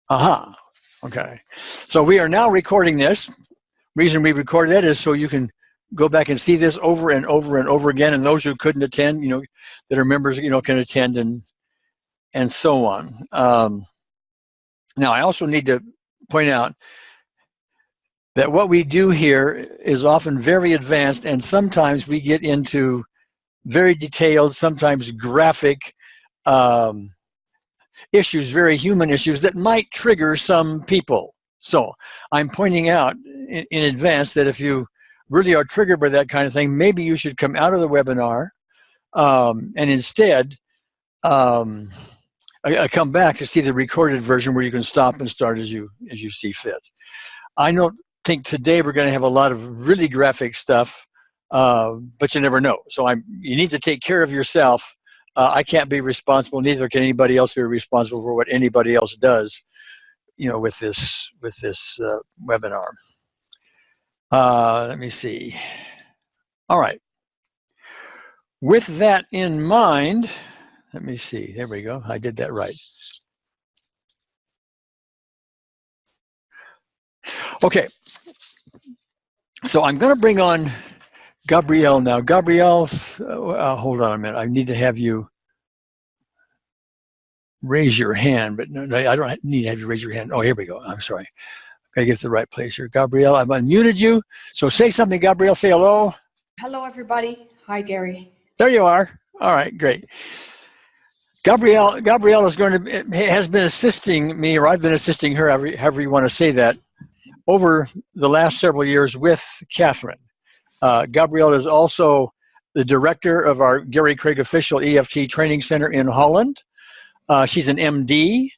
Aha. Okay. So we are now recording this. Reason we recorded that is so you can go back and see this over and over and over again. And those who couldn't attend, that are members, can attend and so on. Now, I also need to point out that what we do here is often very advanced, and sometimes we get into very detailed, sometimes graphic issues, very human issues that might trigger some people. So I'm pointing out in advance that if you really are triggered by that kind of thing, maybe you should come out of the webinar and instead come back to see the recorded version where you can stop and start as you see fit. I don't think today we're going to have a lot of really graphic stuff, but you never know. So you need to take care of yourself. I can't be responsible, neither can anybody else be responsible for what anybody else does, with this webinar. Let me see. All right. With that in mind, let me see. There we go. I did that right. Okay. So I'm going to bring on Gabrielle now. Gabrielle, hold on a minute. I need to have you raise your hand, but no, I don't need to have you raise your hand. Oh, here we go. I'm sorry. I get to the right place here. Gabrielle, I've unmuted you. So say something, Gabrielle. Say hello. Hello, everybody. Hi, Gary. There you are. All right, great. Gabrielle has been assisting me, or I've been assisting her, however you want to say that, over the last several years with Catherine. Gabrielle is also the director of our Gary Craig Official EFT Training Center in Holland. She's an MD,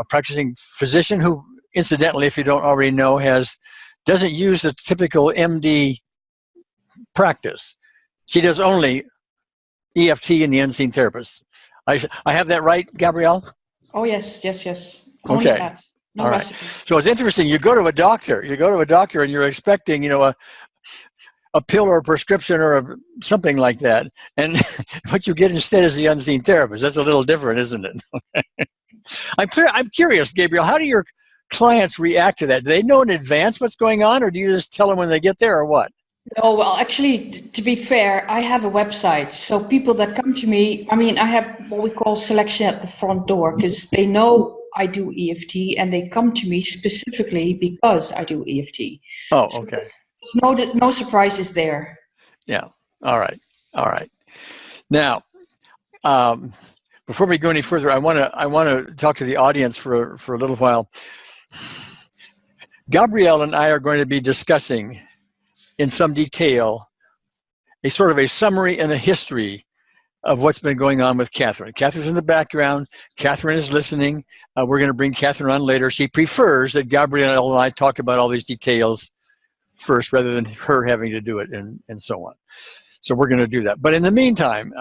practicing physician who, incidentally, if you don't already know, doesn't use the typical MD practice. She does only EFT and the unseen therapist. I have that right, Gabrielle? Oh, yes. Only okay. That. No all right. recipe. So it's interesting. You go to a doctor and you're expecting, a pill or a prescription or something like that. And what you get instead is the unseen therapist. That's a little different, isn't it? I'm curious, Gabrielle, how do your clients react to that? Do they know in advance what's going on, or do you just tell them when they get there, or what? No, well, actually, to be fair, I have a website. So people that come to me, I have what we call selection at the front door, because they know I do EFT and they come to me specifically because I do EFT. Oh, okay. So there's no surprises there. Yeah. All right. Now, before we go any further, I want to talk to the audience for a little while. Gabrielle and I are going to be discussing in some detail a sort of a summary and a history of what's been going on with Catherine. Catherine's in the background. Catherine is listening. We're going to bring Catherine on later. She prefers that Gabrielle and I talk about all these details first rather than her having to do it and so on. So we're going to do that. But in the meantime,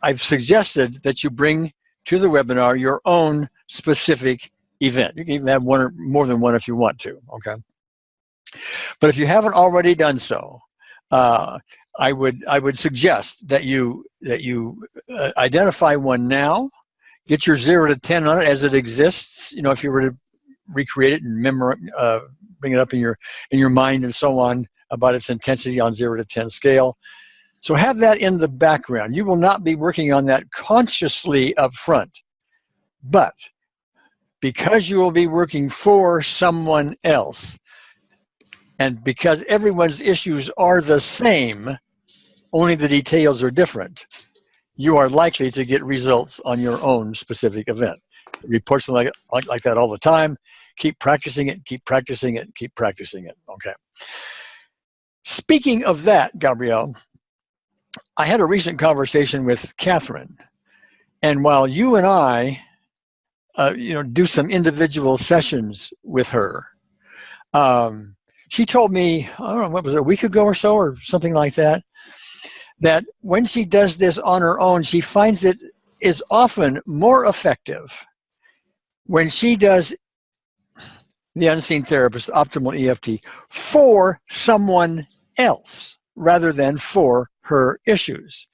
I've suggested that you bring to the webinar your own specific event. You can even have one or more than one if you want to, okay? But if you haven't already done so, I would suggest that you identify one now, get your 0 to 10 on it as it exists. If you were to recreate it and bring it up in your mind and so on about its intensity on 0 to 10 scale. So have that in the background. You will not be working on that consciously up front, but because you will be working for someone else, and because everyone's issues are the same, only the details are different, you are likely to get results on your own specific event. Reports like that all the time. Keep practicing it, keep practicing it, keep practicing it. Okay. Speaking of that, Gabrielle, I had a recent conversation with Catherine, and while you and I, do some individual sessions with her, she told me, I don't know, what was it, a week ago or so, or something like that, that when she does this on her own, she finds it is often more effective when she does the unseen therapist, optimal EFT, for someone else rather than for her issues.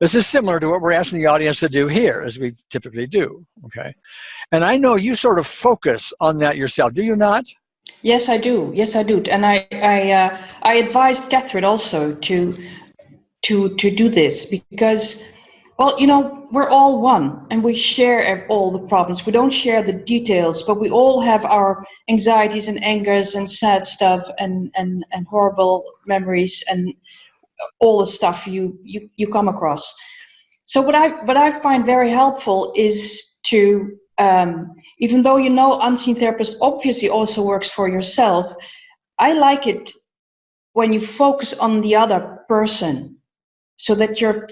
This is similar to what we're asking the audience to do here, as we typically do, okay? And I know you sort of focus on that yourself, do you not? Yes, I do. Yes, I do. And I advised Catherine also to do this because, well, you know, we're all one and we share all the problems. We don't share the details, but we all have our anxieties and angers and sad stuff and horrible memories and all the stuff you come across. So what I find very helpful is to, even though you know Unseen Therapist obviously also works for yourself, I like it when you focus on the other person, so that you're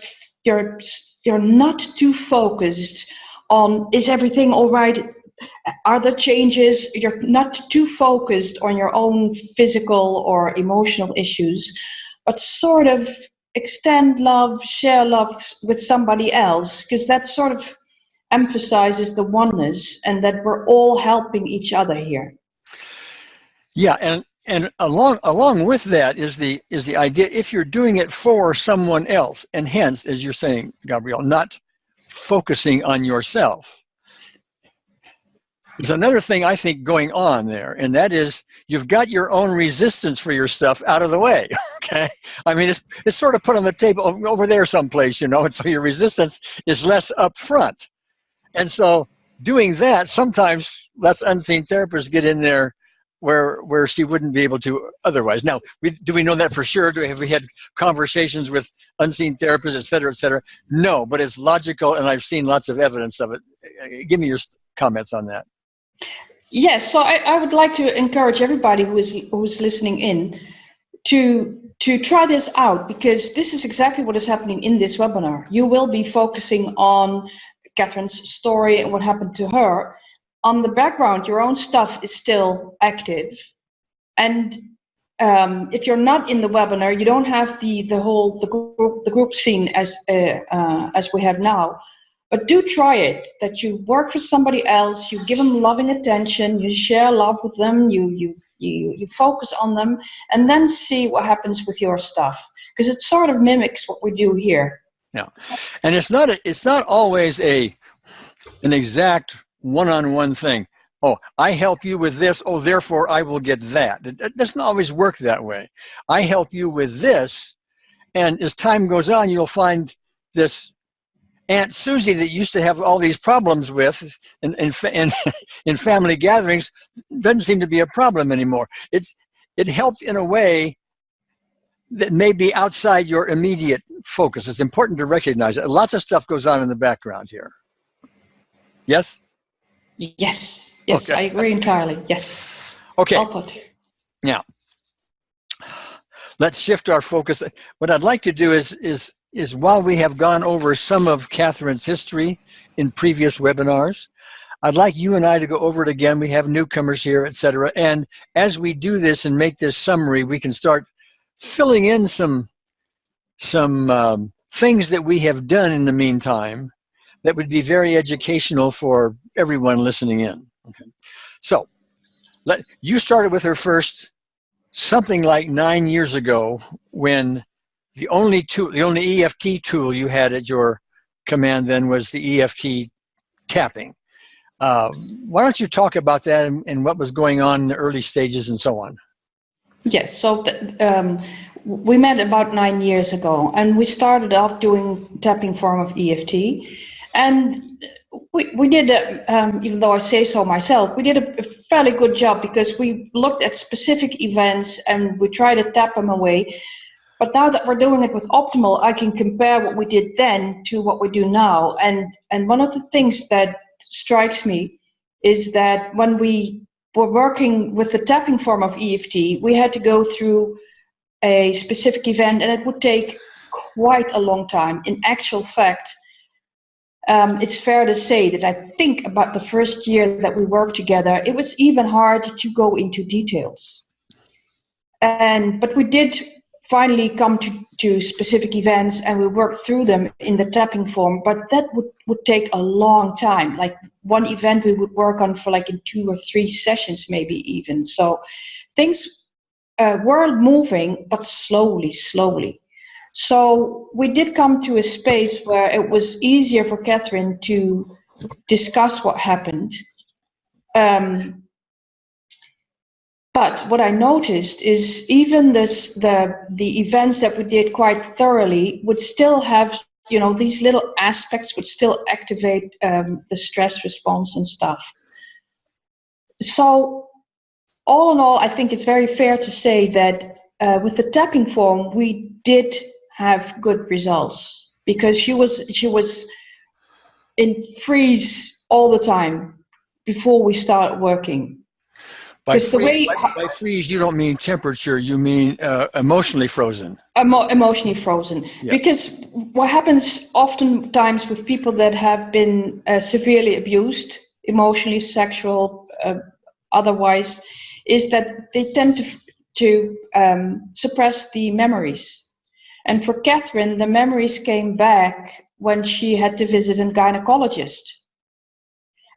not too focused on, is everything all right? Are there changes? You're not too focused on your own physical or emotional issues, but sort of extend love, share love with somebody else, because that sort of emphasizes the oneness and that we're all helping each other here. Yeah, and along with that is the idea, if you're doing it for someone else, and hence, as you're saying, Gabrielle, not focusing on yourself. There's another thing I think going on there, and that is you've got your own resistance for your stuff out of the way, okay? I mean, it's sort of put on the table over there someplace, you know, and so your resistance is less up front. And so doing that sometimes lets Unseen Therapists get in there where she wouldn't be able to otherwise. Now, do we know that for sure? Have we had conversations with Unseen Therapists, et cetera, et cetera? No, but it's logical, and I've seen lots of evidence of it. Give me your comments on that. Yes, so I would like to encourage everybody who's listening in to try this out, because this is exactly what is happening in this webinar. You will be focusing on Catherine's story and what happened to her. On the background, your own stuff is still active. And if you're not in the webinar, you don't have the group scene as we have now. But do try it, that you work for somebody else, you give them loving attention, you share love with them, you focus on them, and then see what happens with your stuff. Because it sort of mimics what we do here. Yeah, and it's not always an exact one-on-one thing. Oh, I help you with this, oh, therefore I will get that. It doesn't always work that way. I help you with this, and as time goes on, you'll find this Aunt Susie that used to have all these problems with in family gatherings doesn't seem to be a problem anymore. It helped in a way that may be outside your immediate focus. It's important to recognize it. Lots of stuff goes on in the background here. Yes? Yes, okay. I agree entirely. Yes. Okay. Well put. Now, let's shift our focus. What I'd like to do is while we have gone over some of Catherine's history in previous webinars, I'd like you and I to go over it again. We have newcomers here, etc. And as we do this and make this summary, we can start filling in some things that we have done in the meantime that would be very educational for everyone listening in. Okay. So, you started with her first something like 9 years ago, when the only EFT tool you had at your command then was the EFT tapping. Why don't you talk about that and what was going on in the early stages and so on? Yes, so we met about 9 years ago, and we started off doing tapping form of EFT. And we did, even though I say so myself, we did a fairly good job, because we looked at specific events and we tried to tap them away. But now that we're doing it with Optimal, I can compare what we did then to what we do now. And one of the things that strikes me is that when we were working with the tapping form of EFT, we had to go through a specific event, and it would take quite a long time. In actual fact, it's fair to say that I think about the first year that we worked together, it was even hard to go into details. But we did finally come to specific events, and we worked through them in the tapping form, but that would take a long time. Like one event we would work on for like in 2 or 3 sessions, maybe even. So things were moving, but slowly. So we did come to a space where it was easier for Catherine to discuss what happened. But what I noticed is even the events that we did quite thoroughly would still have, these little aspects would still activate the stress response and stuff. So all in all, I think it's very fair to say that with the tapping form, we did have good results because she was in freeze all the time before we started working. By freeze, you don't mean temperature, you mean emotionally frozen. Emotionally frozen. Yes. Because what happens oftentimes with people that have been severely abused, emotionally, sexual, otherwise, is that they tend to suppress the memories. And for Catherine, the memories came back when she had to visit a gynecologist.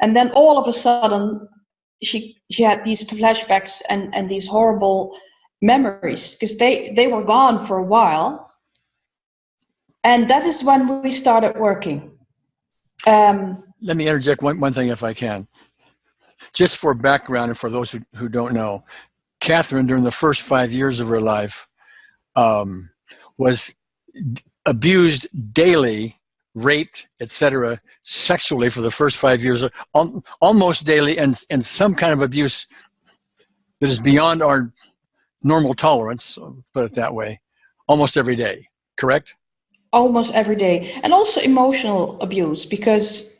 And then all of a sudden, she had these flashbacks and these horrible memories because they were gone for a while. And that is when we started working. Let me interject one thing if I can. Just for background and for those who don't know, Catherine, during the first 5 years of her life, was abused daily, raped, etc., sexually for the first 5 years, almost daily, and some kind of abuse that is beyond our normal tolerance, put it that way, almost every day, correct? Almost every day. And also emotional abuse, because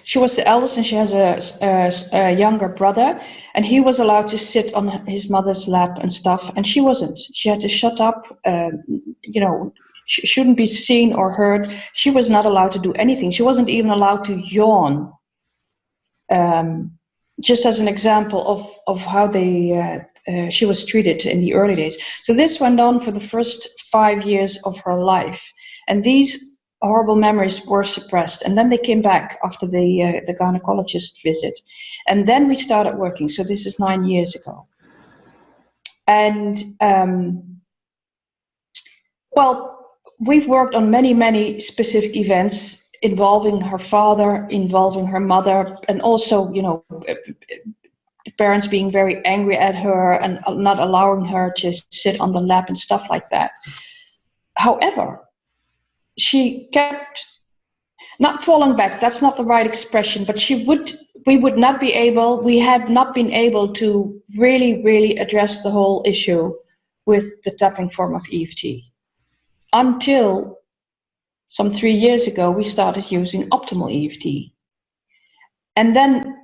she was the eldest and she has a younger brother, and he was allowed to sit on his mother's lap and stuff, and she wasn't. She had to shut up, shouldn't be seen or heard. She was not allowed to do anything. She wasn't even allowed to yawn. Just as an example of how she was treated in the early days. So this went on for the first 5 years of her life. And these horrible memories were suppressed. And then they came back after the gynecologist visit. And then we started working. So this is 9 years ago. And, we've worked on many, many specific events involving her father, involving her mother, and also, the parents being very angry at her and not allowing her to sit on the lap and stuff like that. However, she kept not falling back. That's not the right expression, but we have not been able to really, really address the whole issue with the tapping form of EFT until some 3 years ago, we started using optimal EFT. And then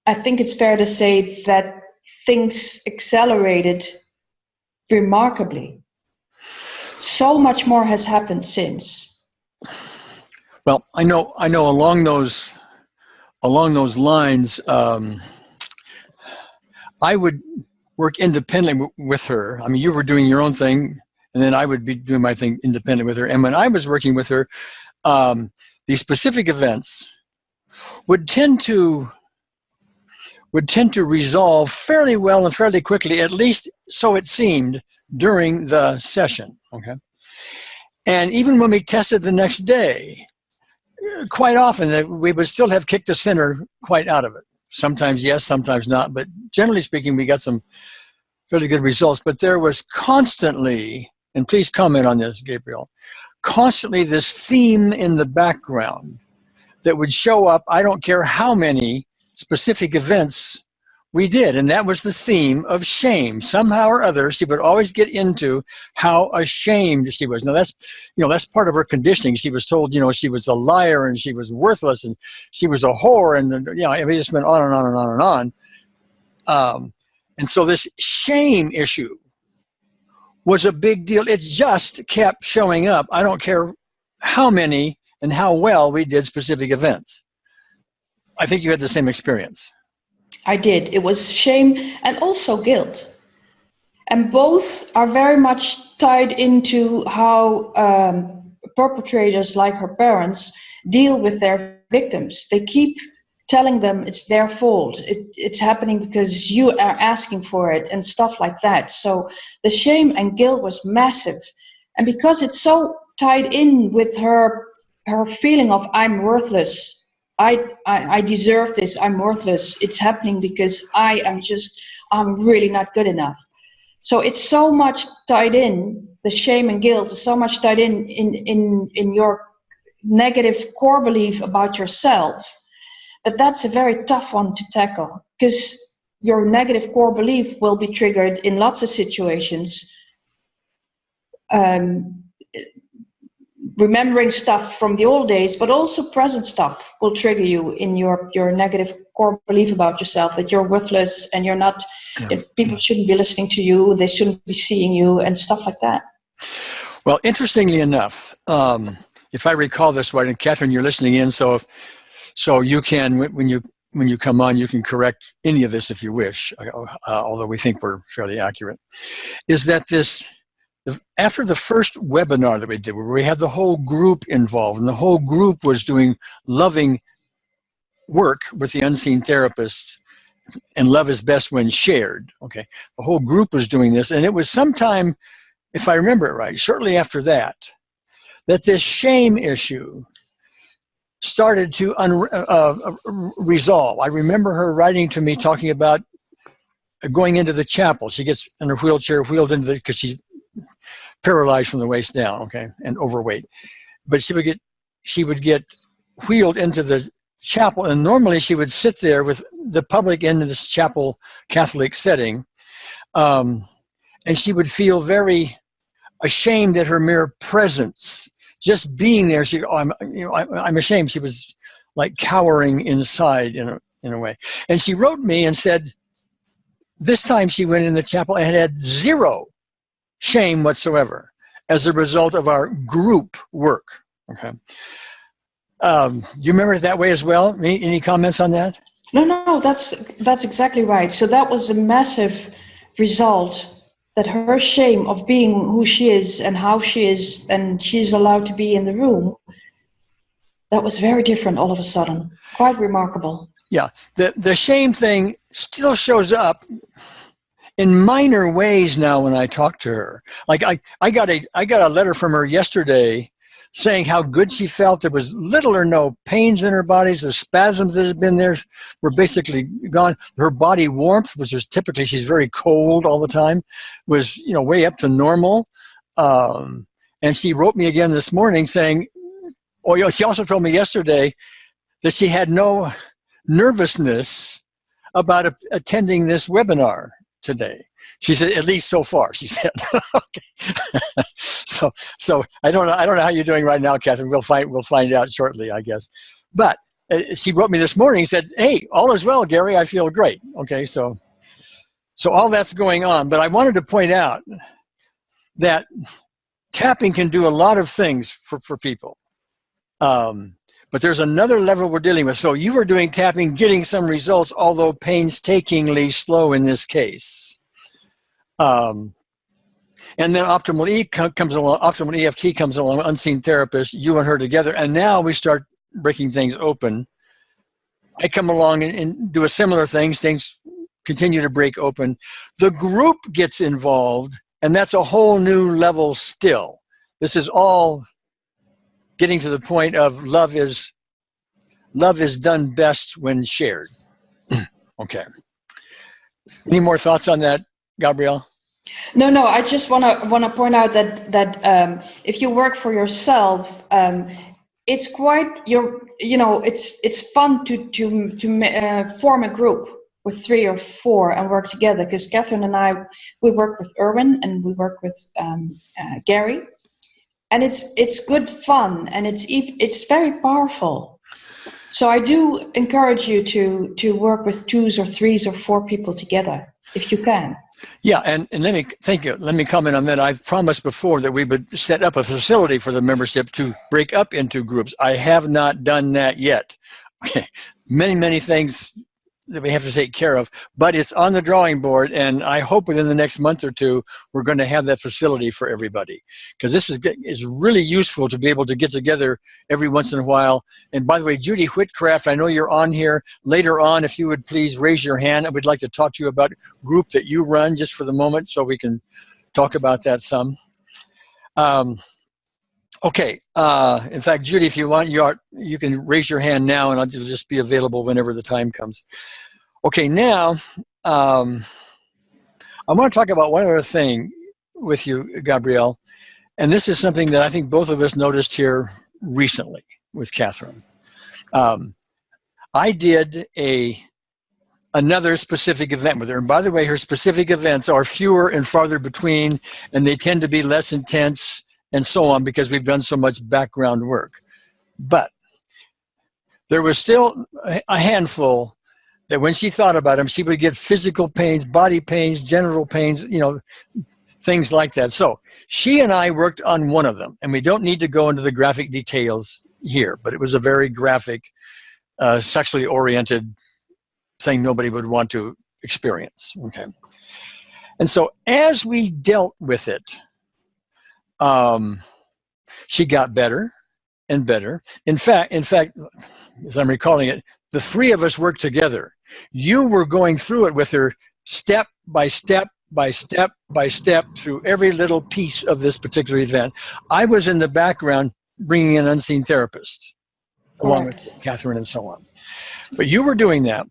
I think it's fair to say that things accelerated remarkably. So much more has happened since. Well, I know along those lines, I would work independently with her. I mean, you were doing your own thing, and then I would be doing my thing independently with her. And when I was working with her, these specific events would tend to resolve fairly well and fairly quickly, at least so it seemed during the session. Okay, and even when we tested the next day, quite often we would still have kicked the center quite out of it. Sometimes yes, sometimes not, but generally speaking, we got some fairly good results. But there was constantly, and please comment on this, Gabriel, constantly this theme in the background that would show up. I don't care how many specific events we did, and that was the theme of shame. Somehow or other, she would always get into how ashamed she was. Now that's part of her conditioning. She was told, she was a liar and she was worthless and she was a whore, and it just went on and on and on and on. And so this shame issue was a big deal. It just kept showing up. I don't care how many and how well we did specific events. I think you had the same experience. I did. It was shame and also guilt. And both are very much tied into how perpetrators like her parents deal with their victims. They keep telling them it's their fault. It's happening because you are asking for it and stuff like that. So the shame and guilt was massive. And because it's so tied in with her feeling of I'm worthless, I deserve this, I'm worthless, it's happening because I'm really not good enough. So it's so much tied in, the shame and guilt is so much tied in your negative core belief about yourself, that's a very tough one to tackle, because your negative core belief will be triggered in lots of situations. Remembering stuff from the old days, but also present stuff will trigger you in your negative core belief about yourself, that you're worthless and you're not, people shouldn't be listening to you, they shouldn't be seeing you, and stuff like that. Well, interestingly enough, if I recall this right, and Catherine, you're listening in, so you can, when you come on, you can correct any of this if you wish, although we think we're fairly accurate, is that after the first webinar that we did, where we had the whole group involved, and the whole group was doing loving work with the unseen therapists, and love is best when shared, okay? The whole group was doing this, and it was sometime, if I remember it right, shortly after that this shame issue started to resolve. I remember her writing to me talking about going into the chapel. She gets in her wheelchair, wheeled into because she's paralyzed from the waist down, okay, and overweight. But she would get wheeled into the chapel, and normally she would sit there with the public in this chapel Catholic setting, and she would feel very ashamed at her mere presence. Just being there, I'm ashamed. She was like cowering inside in a way. And she wrote me and said, this time she went in the chapel and had zero shame whatsoever as a result of our group work. Okay. Do you remember it that way as well? Any comments on that? No, that's exactly right. So that was a massive result, that her shame of being who she is and how she is, and she's allowed to be in the room, that was very different all of a sudden. Quite remarkable. Yeah, the shame thing still shows up in minor ways now when I talk to her. Like I got a letter from her yesterday saying how good she felt. There was little or no pains in her body. The spasms that had been there were basically gone. Her body warmth, which was typically, she's very cold all the time, was way up to normal. And she wrote me again this morning saying, she also told me yesterday that she had no nervousness about attending this webinar today. She said, at least so far, she said. Okay. So I don't know how you're doing right now, Catherine. We'll find out shortly, I guess. But she wrote me this morning and said, hey, all is well, Gary. I feel great. Okay, so all that's going on. But I wanted to point out that tapping can do a lot of things for people. But there's another level we're dealing with. So you were doing tapping, getting some results, although painstakingly slow in this case. And then Optimal comes along, Optimal EFT comes along, Unseen Therapist, you and her together, and now we start breaking things open. I come along and do a similar things continue to break open. The group gets involved, and that's a whole new level still. This is all getting to the point of love is done best when shared. Okay. Any more thoughts on that, Gabrielle? No. I just want to point out that if you work for yourself, it's quite it's fun to form a group with 3 or 4 and work together. Because Catherine and I, we work with Erwin and we work with Gary, and it's good fun, and it's very powerful. So I do encourage you to work with 2s or 3s or 4 people together if you can. Yeah, and thank you. Let me comment on that. I've promised before that we would set up a facility for the membership to break up into groups. I have not done that yet. Okay, many things that we have to take care of, but it's on the drawing board, and I hope within the next month or 2 we're going to have that facility for everybody, because this is really useful to be able to get together every once in a while. And by the way, Judy Whitcraft, I know you're on here. Later on, if you would please raise your hand, I would like to talk to you about a group that you run just for the moment so we can talk about that some. Okay. In fact, Judy, if you want, you can raise your hand now, and I'll just be available whenever the time comes. Okay. Now, I want to talk about one other thing with you, Gabrielle, and this is something that I think both of us noticed here recently with Catherine. I did another specific event with her. And by the way, her specific events are fewer and farther between, and they tend to be less intense and so on because we've done so much background work. But there was still a handful that when she thought about them, she would get physical pains, body pains, genital pains, things like that. So she and I worked on one of them, and we don't need to go into the graphic details here, but it was a very graphic, sexually oriented thing nobody would want to experience. Okay. And so as we dealt with it, she got better and better. In fact, as I'm recalling it, the three of us worked together. You were going through it with her step by step by step by step through every little piece of this particular event. I was in the background bringing an unseen therapist, along with Catherine and so on. But you were doing that.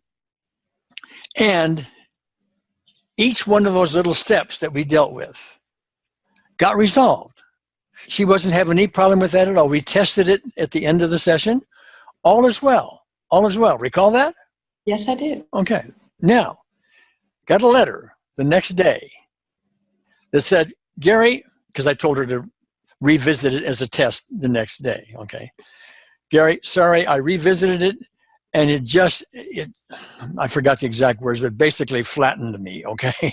And each one of those little steps that we dealt with got resolved. She wasn't having any problem with that at all. We tested it at the end of the session. All is well. All is well. Recall that? Yes, I do. Okay. Now, got a letter the next day that said, Gary, because I told her to revisit it as a test the next day. Okay. Gary, sorry, I revisited it, and I forgot the exact words, but basically flattened me. Okay.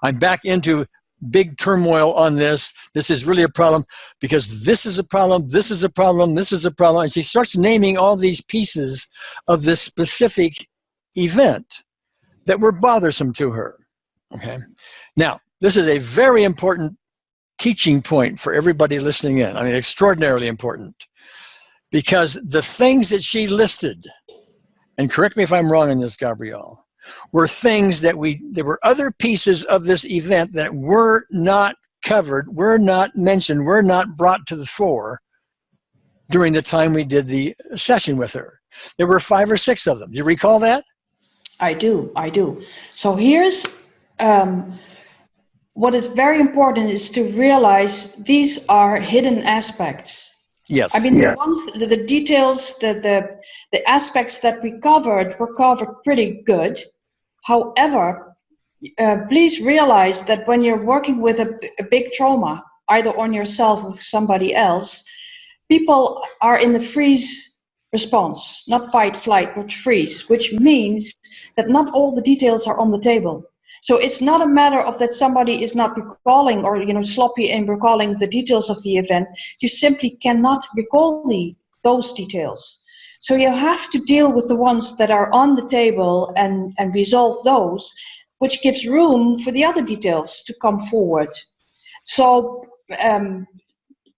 I'm back into big turmoil on this. This is really a problem because this is a problem, this is a problem, this is a problem. And she starts naming all these pieces of this specific event that were bothersome to her. Okay. Now, this is a very important teaching point for everybody listening in. I mean, extraordinarily important, because the things that she listed, and correct me if I'm wrong in this, Gabrielle, were things that there were other pieces of this event that were not covered, were not mentioned, were not brought to the fore during the time we did the session with her. There were 5 or 6 of them. Do you recall that? I do. So here's what is very important is to realize these are hidden aspects. Yes. I mean, the details, the aspects that we covered were covered pretty good. However, please realize that when you're working with a big trauma, either on yourself or with somebody else, people are in the freeze response, not fight, flight, but freeze, which means that not all the details are on the table. So it's not a matter of that somebody is not recalling or sloppy in recalling the details of the event. You simply cannot recall those details. So you have to deal with the ones that are on the table and resolve those, which gives room for the other details to come forward. So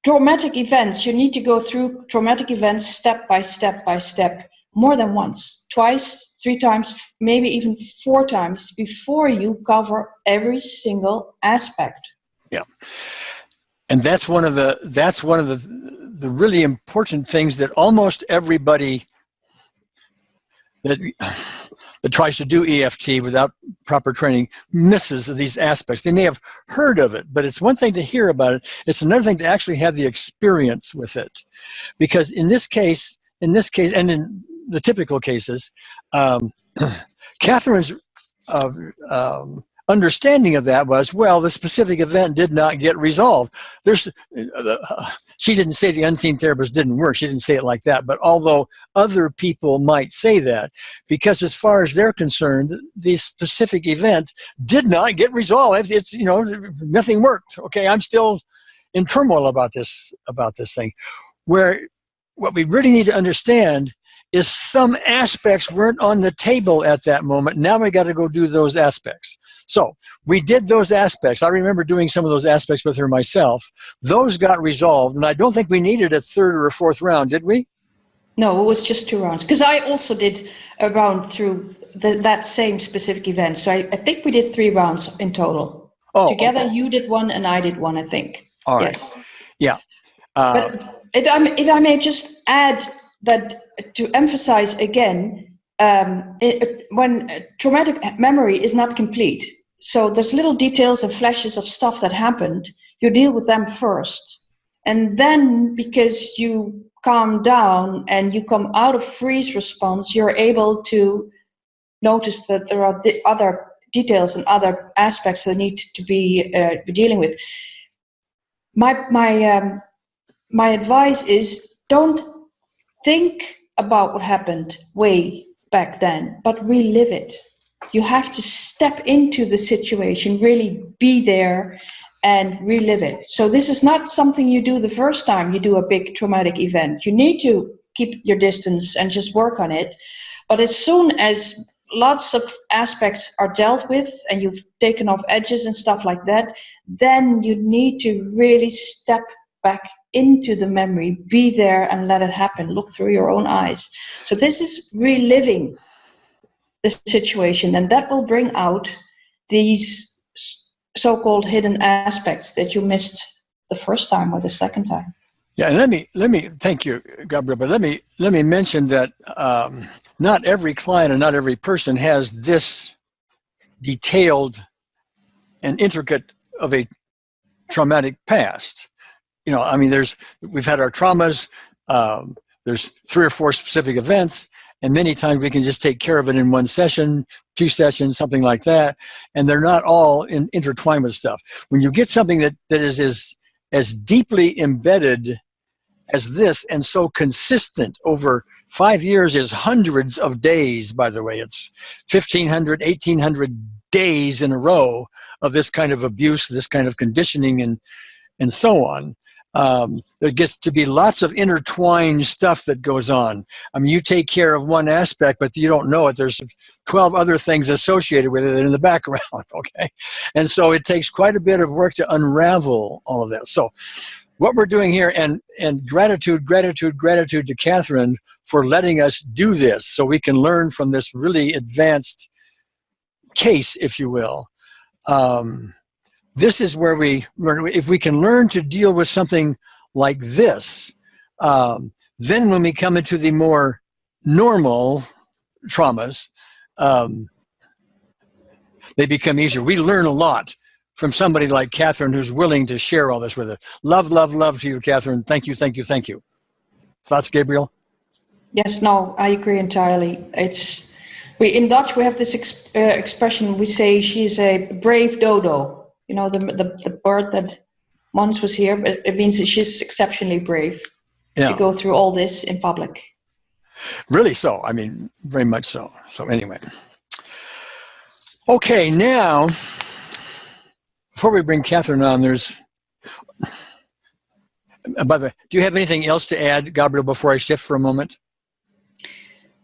traumatic events, you need to go through traumatic events step by step by step, more than once, twice, 3 times, maybe even 4 times before you cover every single aspect. Yeah. And that's one of the really important things that almost everybody that tries to do EFT without proper training misses these aspects. They may have heard of it, but it's one thing to hear about it. It's another thing to actually have the experience with it. Because in this case, and in the typical cases, Catherine's understanding of that was, well, the specific event did not get resolved. She didn't say the unseen therapist didn't work. She didn't say it like that. But although other people might say that, because as far as they're concerned, the specific event did not get resolved. It's nothing worked. Okay, I'm still in turmoil about this thing. Where what we really need to understand is some aspects weren't on the table at that moment. Now we got to go do those aspects. So we did those aspects. I remember doing some of those aspects with her myself. Those got resolved, and I don't think we needed a 3rd or a 4th round, did we? No, it was just 2 rounds, because I also did a round through that same specific event. So I think we did 3 rounds in total. Together, okay. You did 1 and I did 1, I think. All right. Yes. Yeah. But if I may just add that to emphasize again, when traumatic memory is not complete, so there's little details and flashes of stuff that happened, you deal with them first. And then because you calm down and you come out of freeze response, you're able to notice that there are other details and other aspects that need to be dealing with. My advice is don't think about what happened way back then, but relive it. You have to step into the situation, really be there and relive it. So this is not something you do the first time you do a big traumatic event. You need to keep your distance and just work on it. But as soon as lots of aspects are dealt with and you've taken off edges and stuff like that, then you need to really step back into the memory, be there and let it happen, look through your own eyes. So this is reliving the situation, and that will bring out these so-called hidden aspects that you missed the first time or the second time. Yeah, and let me thank you, Gabriel, but let me mention that not every client and not every person has this detailed and intricate of a traumatic past. You know, I mean, we've had our traumas. There's 3 or 4 specific events, and many times we can just take care of it in 1 session, 2 sessions, something like that. And they're not all intertwined with stuff. When you get something that is as deeply embedded as this and so consistent over 5 years is hundreds of days, by the way. It's 1,500, 1,800 days in a row of this kind of abuse, this kind of conditioning and so on. There gets to be lots of intertwined stuff that goes on. I mean, you take care of one aspect, but you don't know it. There's 12 other things associated with it in the background, okay? And so it takes quite a bit of work to unravel all of that. So what we're doing here, and gratitude to Catherine for letting us do this so we can learn from this really advanced case, if you will. This is where if we can learn to deal with something like this, then when we come into the more normal traumas, they become easier. We learn a lot from somebody like Catherine who's willing to share all this with us. Love, love, love to you, Catherine. Thank you, thank you, thank you. Thoughts, Gabriel? Yes, no, I agree entirely. In Dutch we have this expression. We say she's a brave dodo. You know, the bird that once was here, but it means that she's exceptionally brave to go through all this in public. Really so. I mean, very much so. So anyway. Okay, now, before we bring Catherine on, by the way, do you have anything else to add, Gabriel, before I shift for a moment?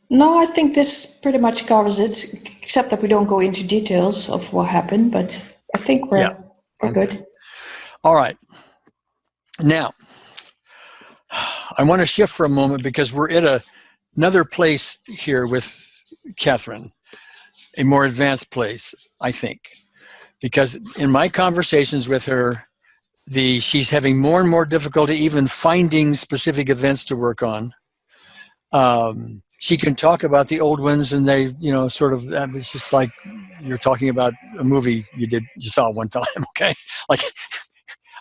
No, I think this pretty much covers it, except that we don't go into details of what happened, but I think we're good. All right. Now, I want to shift for a moment because we're at another place here with Catherine, a more advanced place, I think. Because in my conversations with her, she's having more and more difficulty even finding specific events to work on. She can talk about the old ones, and they, you know, sort of, it's just like you're talking about a movie you saw one time, okay? Like,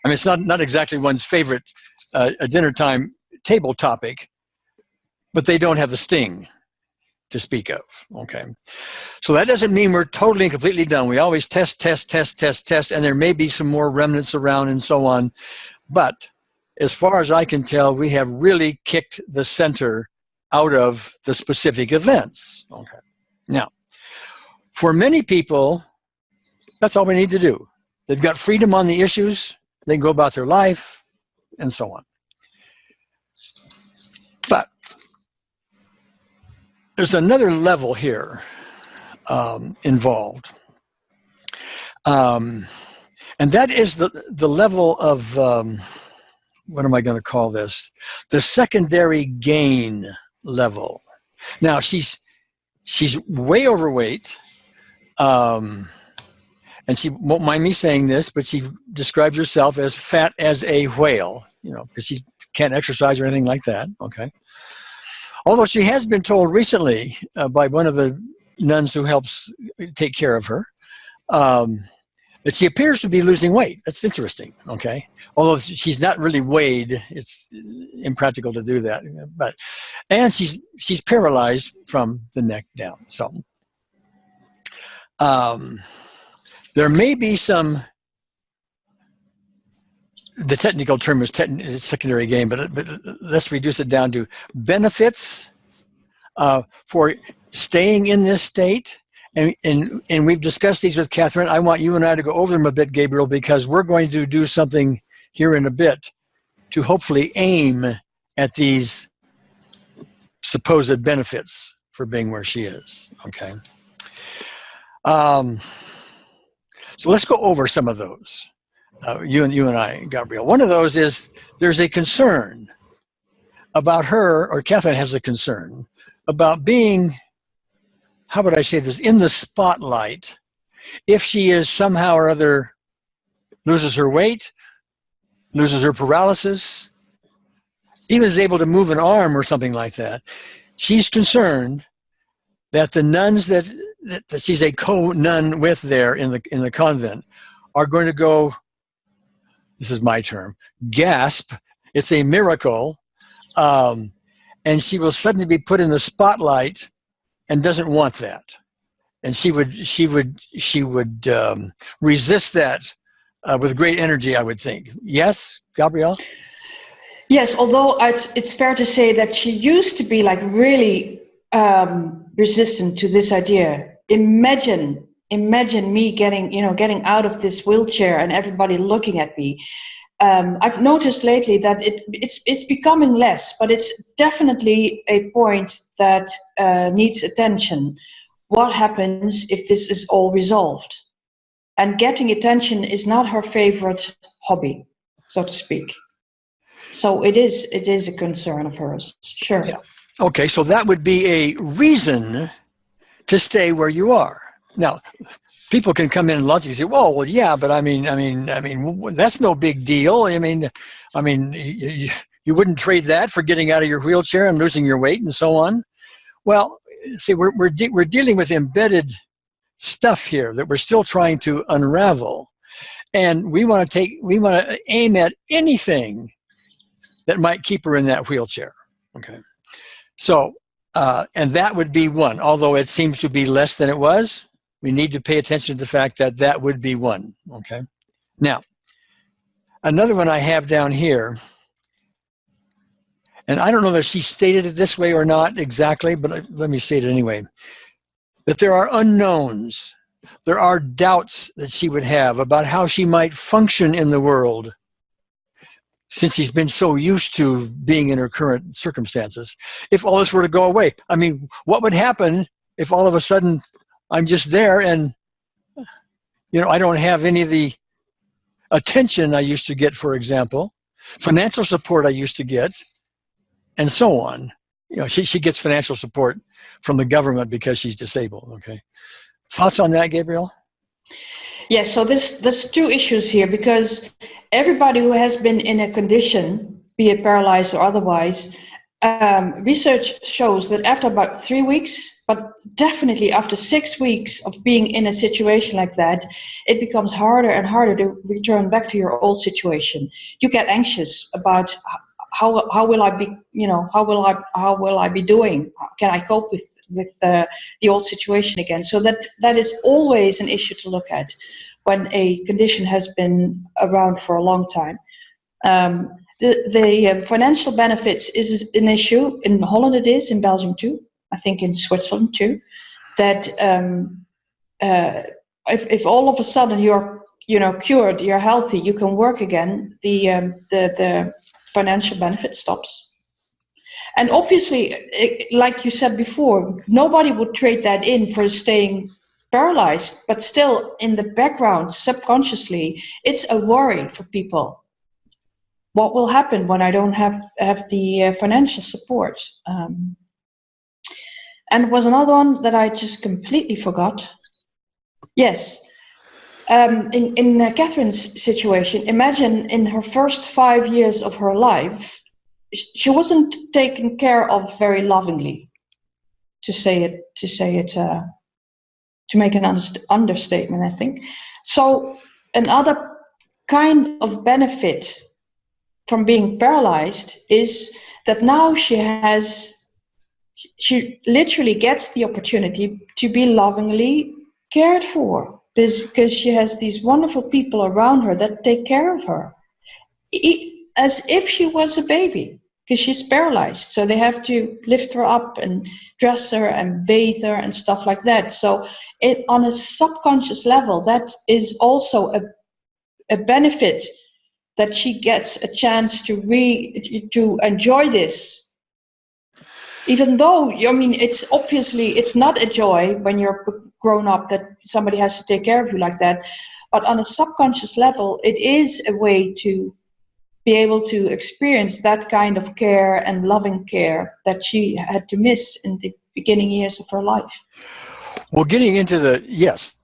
I mean, it's not exactly one's favorite a dinner time table topic, but they don't have the sting to speak of, okay? So that doesn't mean we're totally and completely done. We always test, and there may be some more remnants around and so on. But as far as I can tell, we have really kicked the center out of the specific events. Okay. Now, for many people, that's all we need to do. They've got freedom on the issues. They can go about their life and so on. But there's another level here involved. And that is the level of, what am I going to call this? The secondary gain level. Now she's way overweight, and and she won't mind me saying this, but she describes herself as fat as a whale, because she can't exercise or anything like that, okay? Although she has been told recently by one of the nuns who helps take care of her, that she appears to be losing weight. That's interesting, okay? Although she's not really weighed, it's impractical to do that. And she's paralyzed from the neck down. So there may be some, the technical term is secondary gain, but let's reduce it down to benefits for staying in this state. And we've discussed these with Catherine. I want you and I to go over them a bit, Gabriel, because we're going to do something here in a bit to hopefully aim at these supposed benefits for being where she is, okay? So let's go over some of those, you and I, Gabriel. One of those is there's a concern about her, or Catherine has a concern about being, how would I say this, in the spotlight if she is somehow or other loses her weight, loses her paralysis, even is able to move an arm or something like that. She's concerned that the nuns that she's a co-nun with there in the convent are going to go, this is my term, gasp, it's a miracle, and she will suddenly be put in the spotlight and doesn't want that, and she would resist that with great energy, I would think. Yes, Gabrielle? Yes, although it's fair to say that she used to be like really resistant to this idea. Imagine me getting out of this wheelchair and everybody looking at me. I've noticed lately that it's becoming less, but it's definitely a point that needs attention. What happens if this is all resolved? And getting attention is not her favorite hobby, so to speak. So it is a concern of hers, sure. Yeah. Okay, so that would be a reason to stay where you are. Now, people can come in and logically say, well, yeah, but I mean, that's no big deal. I mean, you wouldn't trade that for getting out of your wheelchair and losing your weight and so on. Well, see, we're dealing with embedded stuff here that we're still trying to unravel, and we want to aim at anything that might keep her in that wheelchair. Okay, so and that would be one. Although it seems to be less than it was, we need to pay attention to the fact that that would be one, okay? Now, another one I have down here, and I don't know if she stated it this way or not exactly, but let me say it anyway, that there are unknowns, there are doubts that she would have about how she might function in the world since she's been so used to being in her current circumstances. If all this were to go away, I mean, what would happen if all of a sudden I'm just there and, I don't have any of the attention I used to get, for example, financial support I used to get, and so on. She gets financial support from the government because she's disabled, okay? Thoughts on that, Gabriel? Yes, so there's two issues here, because everybody who has been in a condition, be it paralyzed or otherwise, research shows that after about 3 weeks, but definitely after 6 weeks of being in a situation like that, it becomes harder and harder to return back to your old situation. You get anxious about how will I be, how will I be doing? Can I cope with the old situation again? So that is always an issue to look at when a condition has been around for a long time. The financial benefits is an issue. In Holland it is, in Belgium too, I think in Switzerland too, that if all of a sudden you're cured, you're healthy, you can work again, the financial benefit stops. And obviously, like you said before, nobody would trade that in for staying paralyzed, but still in the background, subconsciously, it's a worry for people. What will happen when I don't have the financial support? And there was another one that I just completely forgot. Yes. In Catherine's situation, imagine in her first 5 years of her life, she wasn't taken care of very lovingly, to make an understatement, I think. So another kind of benefit from being paralyzed is that now she literally gets the opportunity to be lovingly cared for, because she has these wonderful people around her that take care of her, as if she was a baby, because she's paralyzed. So they have to lift her up and dress her and bathe her and stuff like that. So on a subconscious level, that is also a benefit, that she gets a chance to enjoy this. Even though, I mean, it's not a joy when you're grown up that somebody has to take care of you like that. But on a subconscious level, it is a way to be able to experience that kind of care and loving care that she had to miss in the beginning years of her life. Well, getting into yes,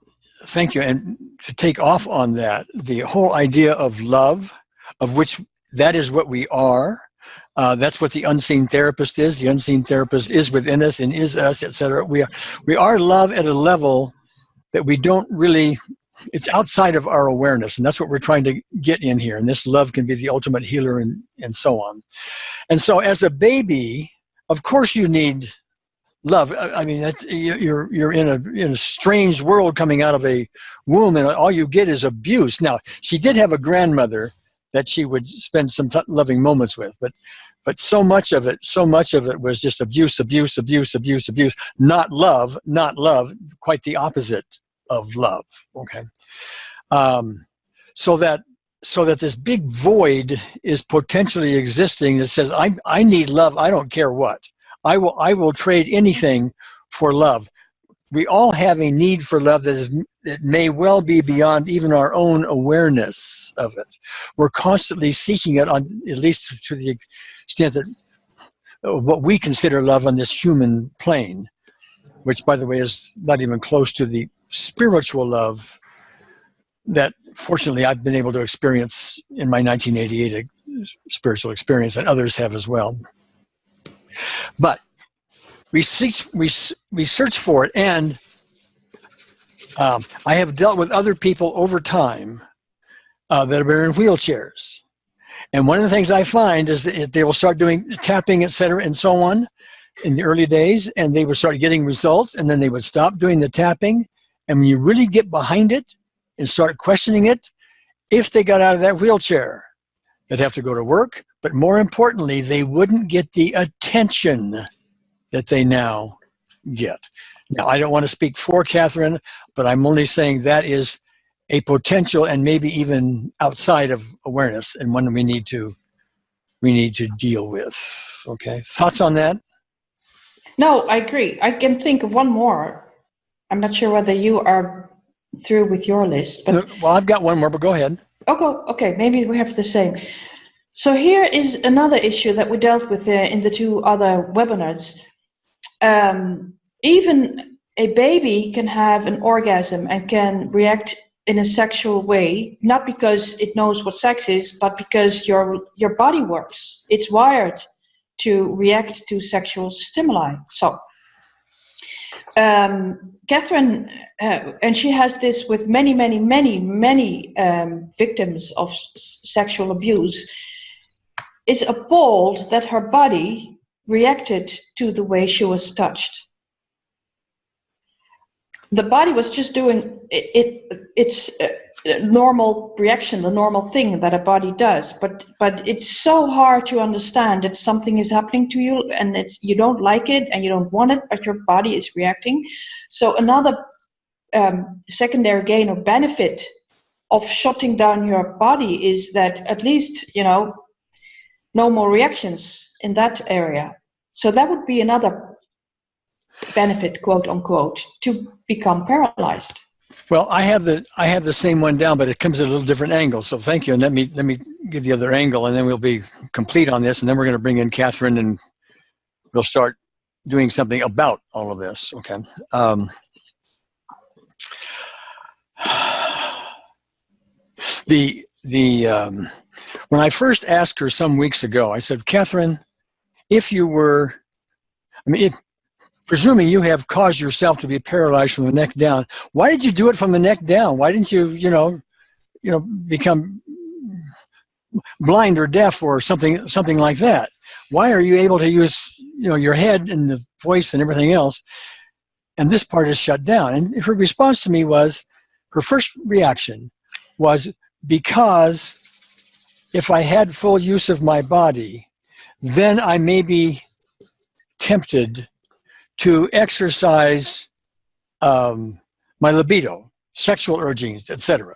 thank you. And to take off on that, the whole idea of love, of which that is what we are. That's what the unseen therapist is. The unseen therapist is within us and is us, etc. We are love at a level that we don't really, it's outside of our awareness. And that's what we're trying to get in here. And this love can be the ultimate healer and so on. And so as a baby, of course you need love. I mean, you're in a strange world coming out of a womb, and all you get is abuse. Now, she did have a grandmother that she would spend some loving moments with, but so much of it was just abuse, not love, quite the opposite of love. Okay. So that this big void is potentially existing that says, I need love. I don't care what. I will trade anything for love. We all have a need for love that may well be beyond even our own awareness of it. We're constantly seeking it, on at least to the extent that what we consider love on this human plane, which, by the way, is not even close to the spiritual love that, fortunately, I've been able to experience in my 1988 spiritual experience, and others have as well. But we search for it, and I have dealt with other people over time that have been in wheelchairs. And one of the things I find is that they will start doing tapping, et cetera, and so on in the early days, and they would start getting results, and then they would stop doing the tapping. And when you really get behind it and start questioning it, if they got out of that wheelchair, they'd have to go to work. But more importantly, they wouldn't get the attention that they now get. Now, I don't want to speak for Catherine, but I'm only saying that is a potential and maybe even outside of awareness, and one we need to deal with. Okay, thoughts on that? No, I agree. I can think of one more. I'm not sure whether you are through with your list, but well, I've got one more, but go ahead. Okay, maybe we have the same. So here is another issue that we dealt with in the two other webinars. Even a baby can have an orgasm and can react in a sexual way, not because it knows what sex is, but because your body works. It's wired to react to sexual stimuli. So Catherine, and she has this with many victims of sexual abuse, is appalled that her body reacted to the way she was touched. The body was just doing its normal reaction, the normal thing that a body does, but it's so hard to understand that something is happening to you and you don't like it and you don't want it, but your body is reacting. So another secondary gain or benefit of shutting down your body is that at least, no more reactions in that area. So that would be another benefit, quote unquote, to become paralyzed. Well, I have the same one down, but it comes at a little different angle. So thank you, and let me give the other angle, and then we'll be complete on this, and then we're going to bring in Catherine, and we'll start doing something about all of this. Okay. When I first asked her some weeks ago, I said, Catherine, if you were, presuming you have caused yourself to be paralyzed from the neck down, why did you do it from the neck down? Why didn't you, become blind or deaf or something like that? Why are you able to use, your head and the voice and everything else, and this part is shut down? And her response to me was, her first reaction was, because if I had full use of my body, then I may be tempted to exercise my libido, sexual urgings, etc.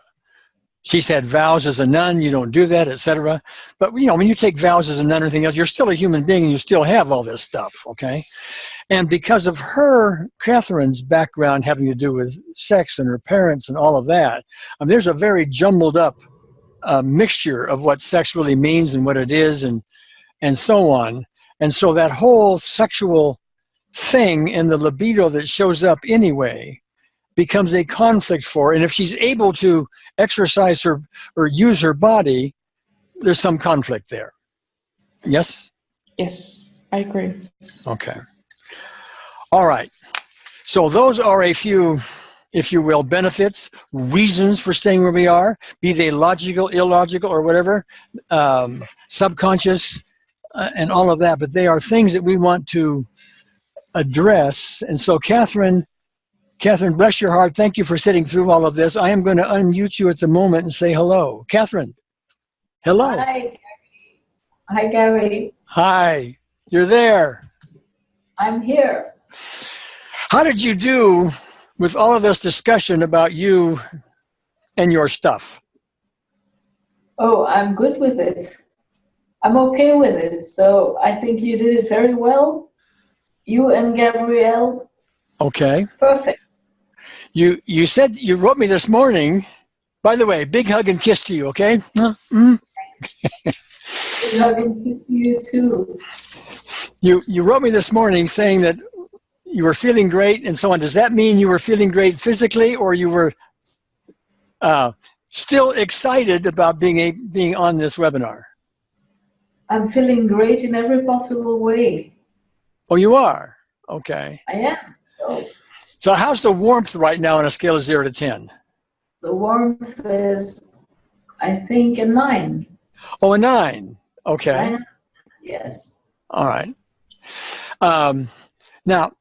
She's had vows as a nun, you don't do that, etc. But when you take vows as a nun or anything else, you're still a human being and you still have all this stuff, okay? And because of Catherine's background having to do with sex and her parents and all of that, there's a very jumbled up mixture of what sex really means and what it is and so on. And so that whole sexual thing and the libido that shows up anyway becomes a conflict for her. And if she's able to exercise her or use her body, there's some conflict there. Yes? Yes, I agree. Okay. All right. So those are a few, if you will, benefits, reasons for staying where we are, be they logical, illogical, or whatever, subconscious, and all of that. But they are things that we want to address. And so, Catherine, bless your heart. Thank you for sitting through all of this. I am going to unmute you at the moment and say hello. Catherine, hello. Hi, Gary. Hi, Gary. Hi, you're there. I'm here. How did you do with all of this discussion about you and your stuff? Oh, I'm good with it. I'm okay with it. So I think you did it very well. You and Gabrielle. Okay. Perfect. You said, you wrote me this morning, by the way, big hug and kiss to you, okay? Big hug and kiss to you too. You wrote me this morning saying that you were feeling great and so on. Does that mean you were feeling great physically, or you were still excited about being on this webinar? I'm feeling great in every possible way. Oh, you are? Okay. I am. So how's the warmth right now on a scale of 0 to 10? The warmth is, I think, a 9. Oh, a 9. Okay. 9. Yes. All right. Now,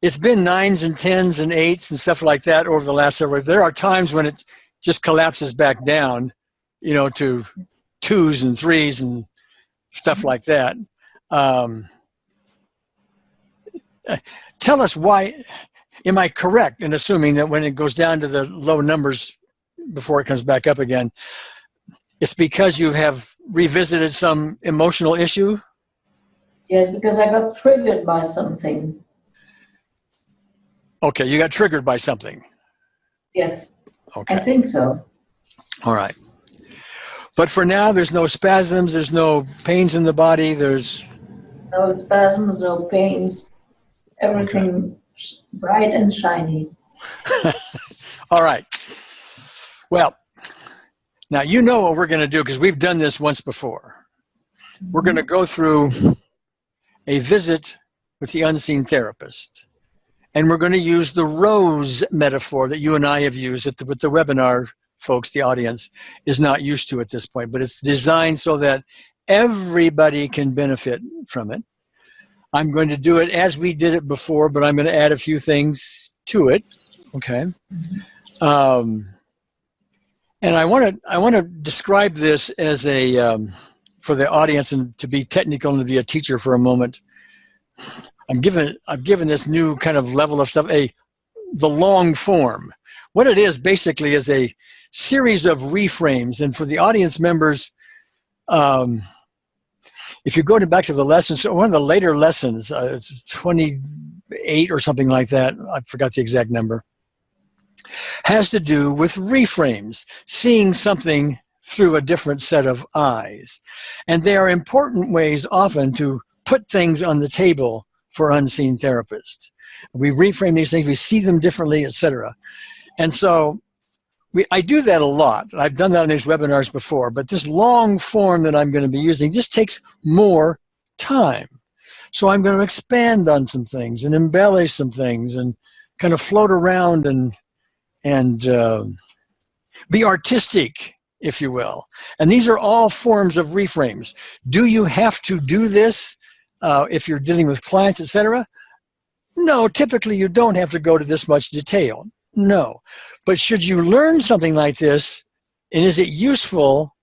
it's been 9s and 10s and 8s and stuff like that over the last several. There are times when it just collapses back down, to 2s and 3s and stuff like that. Tell us why. Am I correct in assuming that when it goes down to the low numbers before it comes back up again, it's because you have revisited some emotional issue? Yes, because I got triggered by something. Okay, you got triggered by something. Yes. Okay. I think so. All right. But for now, there's no spasms, there's no pains in the body, there's... No spasms, no pains, everything bright and shiny. All right. Well, now you know what we're going to do, because we've done this once before. We're going to go through a visit with the unseen therapist. And we're going to use the rose metaphor that you and I have used with the webinar folks, the audience, is not used to at this point. But it's designed so that everybody can benefit from it. I'm going to do it as we did it before, but I'm going to add a few things to it. Okay. And I want to describe this as for the audience, and to be technical and to be a teacher for a moment. I've given this new kind of level of stuff the long form. What it is basically is a series of reframes, and for the audience members, if you go back to the lessons, one of the later lessons, 28 or something like that, I forgot the exact number, has to do with reframes, seeing something through a different set of eyes. And they are important ways often to put things on the table for unseen therapists. We reframe these things, we see them differently, etc. And so I do that a lot. I've done that on these webinars before, but this long form that I'm going to be using just takes more time. So I'm going to expand on some things and embellish some things and kind of float around and be artistic, if you will. And these are all forms of reframes. Do you have to do this if you're dealing with clients, etc.? No, typically you don't have to go to this much detail. No. But should you learn something like this, and is it useful?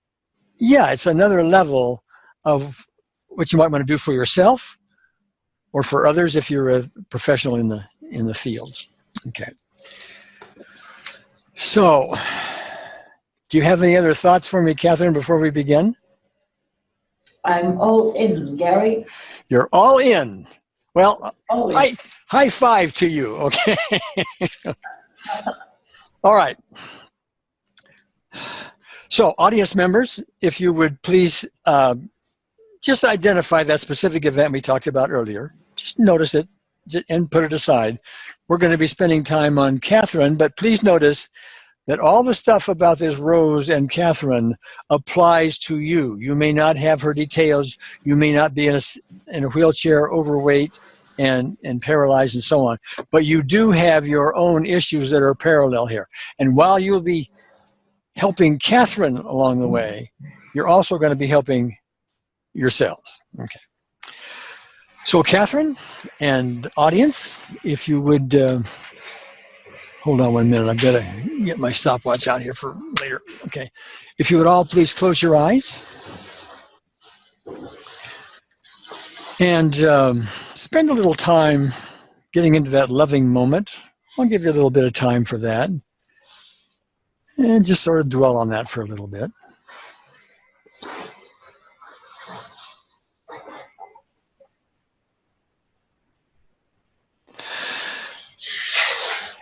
Yeah, it's another level of what you might want to do for yourself or for others if you're a professional in the field. Okay. So, do you have any other thoughts for me, Catherine, before we begin? I'm all in, Gary. You're all in. Well, All in. high five to you, okay? All right. So, audience members, if you would please just identify that specific event we talked about earlier. Just notice it and put it aside. We're going to be spending time on Catherine, but please notice that all the stuff about this Rose and Catherine applies to you. You may not have her details. You may not be in a wheelchair, overweight, and paralyzed and so on. But you do have your own issues that are parallel here. And while you'll be helping Catherine along the way, you're also going to be helping yourselves. Okay. So Catherine and audience, if you would... hold on 1 minute. I've got to get my stopwatch out here for later. Okay. If you would all please close your eyes and spend a little time getting into that loving moment. I'll give you a little bit of time for that and just sort of dwell on that for a little bit.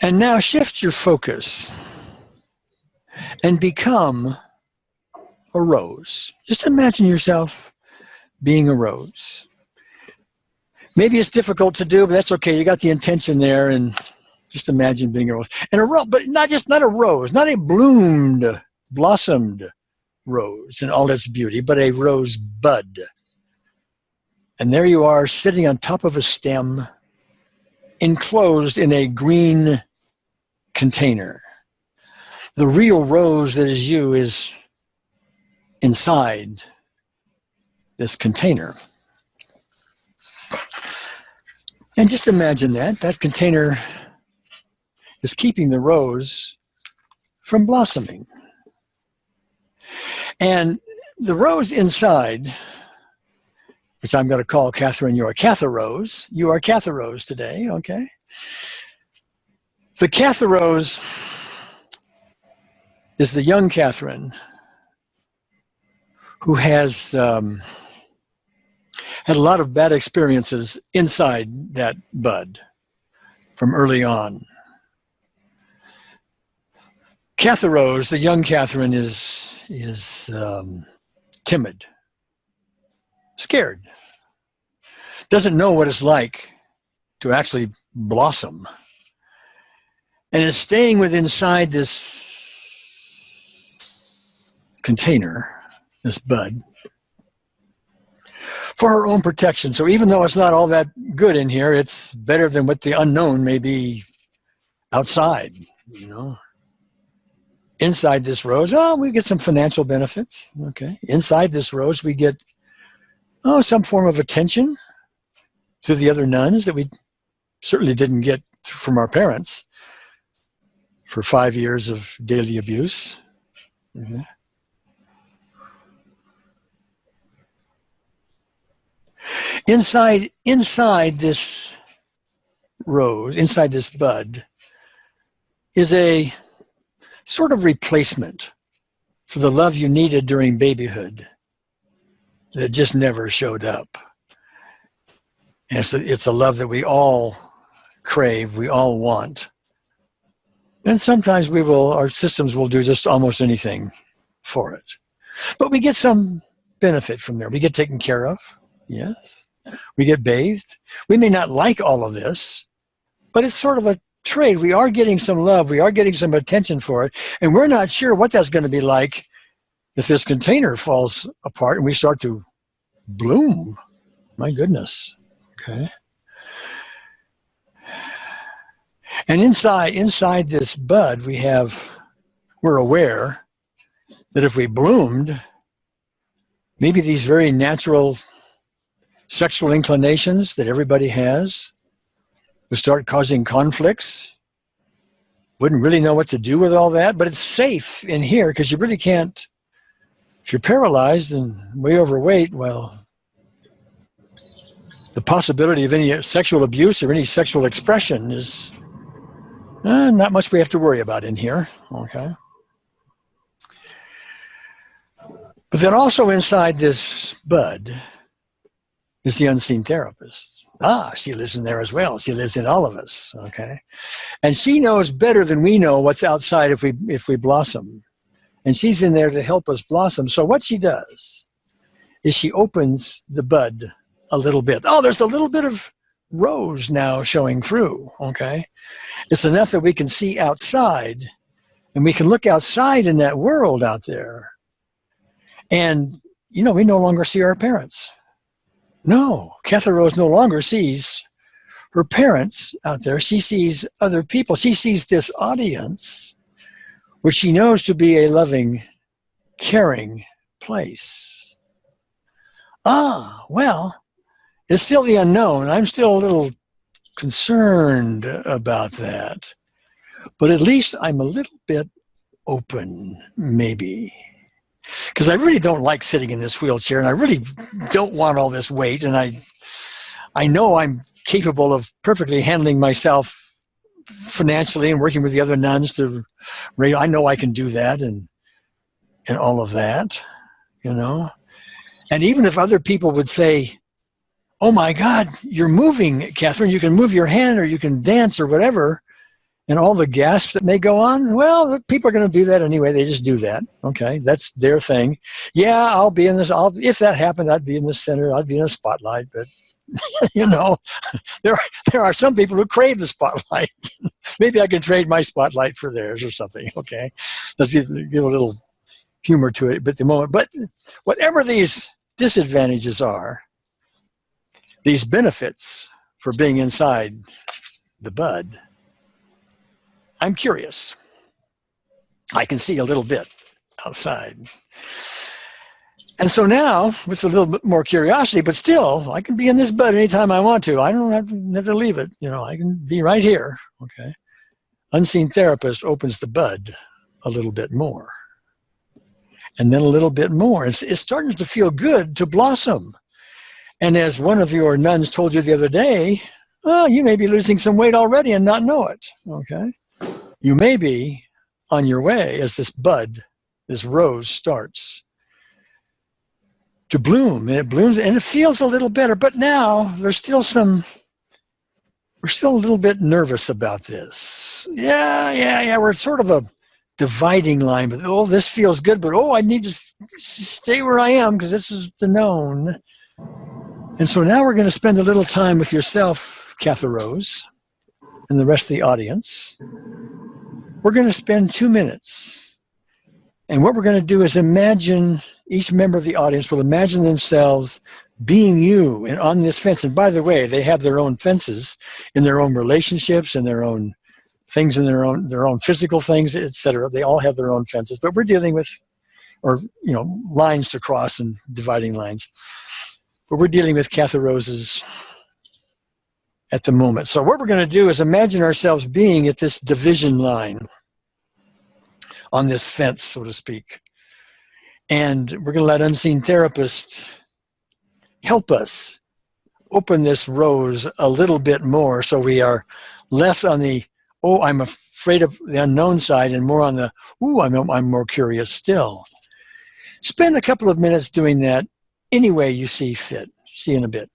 And now shift your focus and become a rose. Just imagine yourself being a rose. Maybe it's difficult to do, but that's okay. You got the intention there, and just imagine being a rose. And a rose, but not a rose, not a blossomed rose in all its beauty, but a rose bud. And there you are sitting on top of a stem, enclosed in a green container. The real rose that is you is inside this container. And just imagine that container is keeping the rose from blossoming. And the rose inside, which I'm going to call Catherine, you are Catharose. You are Catharose today, okay? The Catharose is the young Catherine who has had a lot of bad experiences inside that bud from early on. Catharose, the young Catherine, is timid, scared, doesn't know what it's like to actually blossom, and is staying inside this container, this bud, for her own protection. So even though it's not all that good in here, it's better than what the unknown may be outside, you know. Inside this rose, we get some financial benefits, okay. Inside this rose, we get, some form of attention to the other nuns that we certainly didn't get from our parents for 5 years of daily abuse. Mm-hmm. Inside this rose, inside this bud, is a sort of replacement for the love you needed during babyhood that just never showed up. And it's a love that we all crave, we all want. And sometimes our systems will do just almost anything for it. But we get some benefit from there. We get taken care of, yes. We get bathed. We may not like all of this, but it's sort of a trade. We are getting some love. We are getting some attention for it. And we're not sure what that's going to be like if this container falls apart and we start to bloom. My goodness. Okay. And inside this bud, we're aware that if we bloomed, maybe these very natural sexual inclinations that everybody has would start causing conflicts. Wouldn't really know what to do with all that, but it's safe in here because you really can't, if you're paralyzed and way overweight, well, the possibility of any sexual abuse or any sexual expression is not much we have to worry about in here, okay? But then also inside this bud is the unseen therapist. She lives in there as well. She lives in all of us, okay? And she knows better than we know what's outside if we blossom. And she's in there to help us blossom. So what she does is she opens the bud a little bit. Oh, there's a little bit of rose now showing through, okay? It's enough that we can see outside, and we can look outside in that world out there. And, we no longer see our parents. No, Cathy Rose no longer sees her parents out there. She sees other people. She sees this audience, which she knows to be a loving, caring place. Well, it's still the unknown. I'm still a little concerned about that. But at least I'm a little bit open, maybe. Because I really don't like sitting in this wheelchair, and I really don't want all this weight, and I know I'm capable of perfectly handling myself financially and working with the other nuns to raise. I know I can do that and all of that, And even if other people would say, oh my God, you're moving, Catherine, you can move your hand or you can dance or whatever, and all the gasps that may go on, well, people are going to do that anyway. They just do that. Okay, that's their thing. Yeah, I'll be in this. If that happened, I'd be in the center. I'd be in a spotlight. But, there are some people who crave the spotlight. Maybe I can trade my spotlight for theirs or something. Okay, let's give a little humor to it at the moment. But whatever these disadvantages are, these benefits for being inside the bud, I'm curious. I can see a little bit outside. And so now, with a little bit more curiosity, but still, I can be in this bud anytime I want to. I don't have to leave it. I can be right here. Okay. Unseen therapist opens the bud a little bit more. And then a little bit more. It's starting to feel good to blossom. And as one of your nuns told you the other day, you may be losing some weight already and not know it. Okay. You may be on your way as this bud, this rose starts to bloom, and it blooms and it feels a little better. But now we're still a little bit nervous about this. Yeah. We're sort of a dividing line, but this feels good, but I need to stay where I am because this is the known. And so now we're going to spend a little time with yourself, Cathy Rose, and the rest of the audience. We're going to spend 2 minutes. And what we're going to do is imagine, each member of the audience will imagine themselves being you and on this fence. And by the way, they have their own fences in their own relationships and their own things in their own physical things, etc. They all have their own fences, but we're dealing with, lines to cross and dividing lines. But we're dealing with Cathy Rose's at the moment. So what we're going to do is imagine ourselves being at this division line on this fence, so to speak. And we're going to let Unseen Therapist help us open this rose a little bit more so we are less on the, I'm afraid of the unknown side and more on the, I'm more curious still. Spend a couple of minutes doing that any way you see fit. See you in a bit.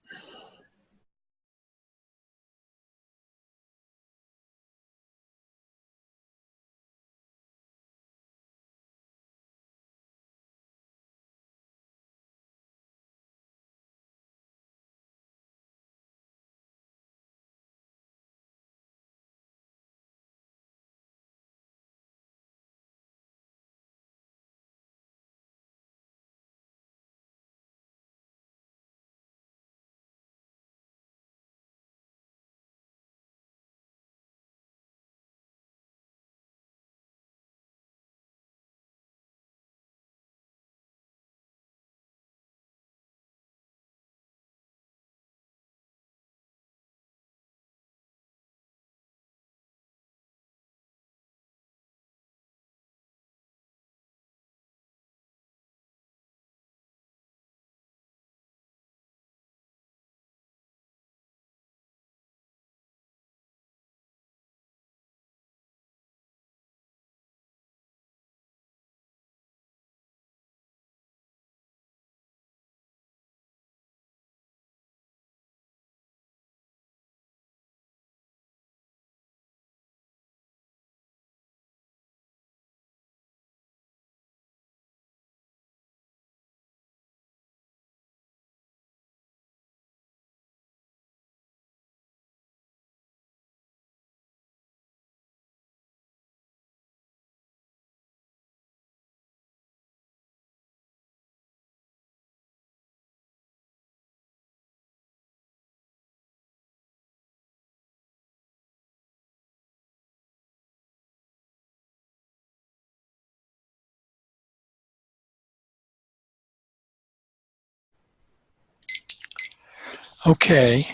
Okay.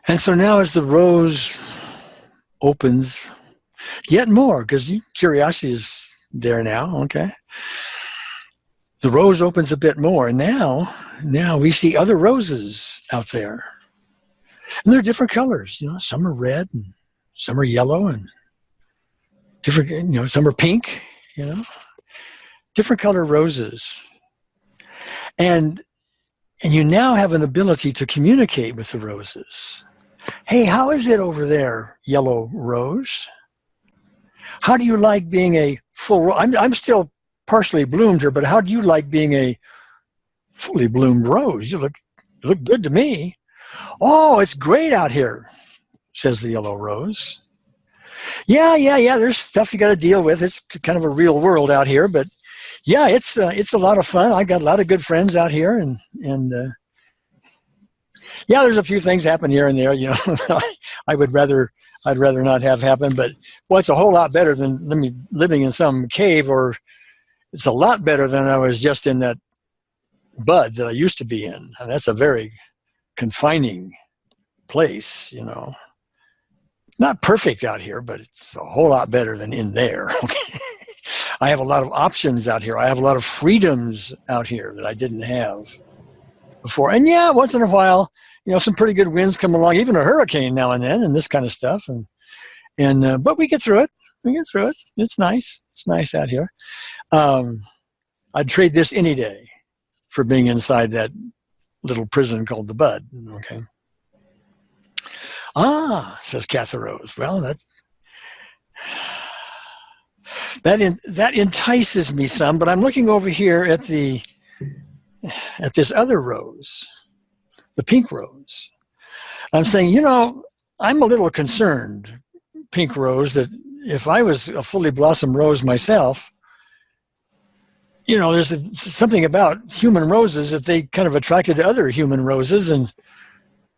And so now as the rose opens yet more, because curiosity is there now, okay? The rose opens a bit more, and now we see other roses out there. And they're different colors, some are red and some are yellow and different, some are pink, different color roses. And you now have an ability to communicate with the roses. Hey, how is it over there, yellow rose? How do you like being a full, I'm still partially bloomed here, but how do you like being a fully bloomed rose? You look good to me. Oh, it's great out here, says the yellow rose. Yeah, there's stuff you got to deal with. It's kind of a real world out here, but yeah, it's a lot of fun. I got a lot of good friends out here, and yeah, there's a few things happen here and there, I'd rather not have happen, but well, it's a whole lot better than living in some cave, or it's a lot better than I was just in that bud that I used to be in. And that's a very confining place, Not perfect out here, but it's a whole lot better than in there. Okay. I have a lot of options out here. I have a lot of freedoms out here that I didn't have before. And yeah, once in a while, some pretty good winds come along, even a hurricane now and then, and this kind of stuff. And but we get through it. It's nice. It's nice out here. I'd trade this any day for being inside that little prison called the Bud. Okay. Says Catherine Rose. Well, that entices me some, but I'm looking over here at this other rose, the pink rose. I'm saying, I'm a little concerned, pink rose, that if I was a fully blossomed rose myself, there's something about human roses that they kind of attracted to other human roses, and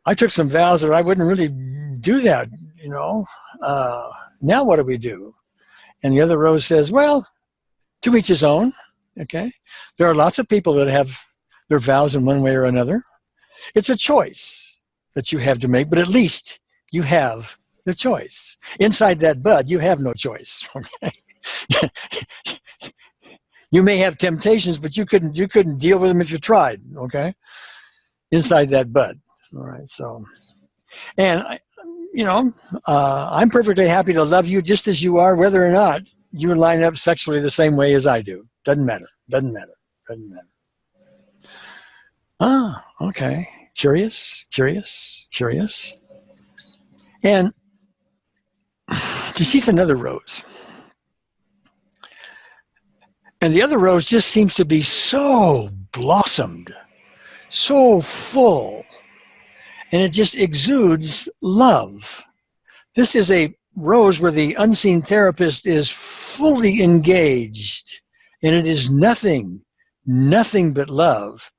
I took some vows that I wouldn't really do that, Now what do we do? And the other rose says, well, to each his own, okay? There are lots of people that have their vows in one way or another. It's a choice that you have to make, but at least you have the choice. Inside that bud, you have no choice, okay? You may have temptations, but you couldn't deal with them if you tried, okay? Inside that bud, all right? So, and I'm perfectly happy to love you just as you are, whether or not you line up sexually the same way as I do. Doesn't matter. Okay. Curious. And she sees another rose. And the other rose just seems to be so blossomed, so full, and it just exudes love. This is a rose where the unseen therapist is fully engaged, and it is nothing but love.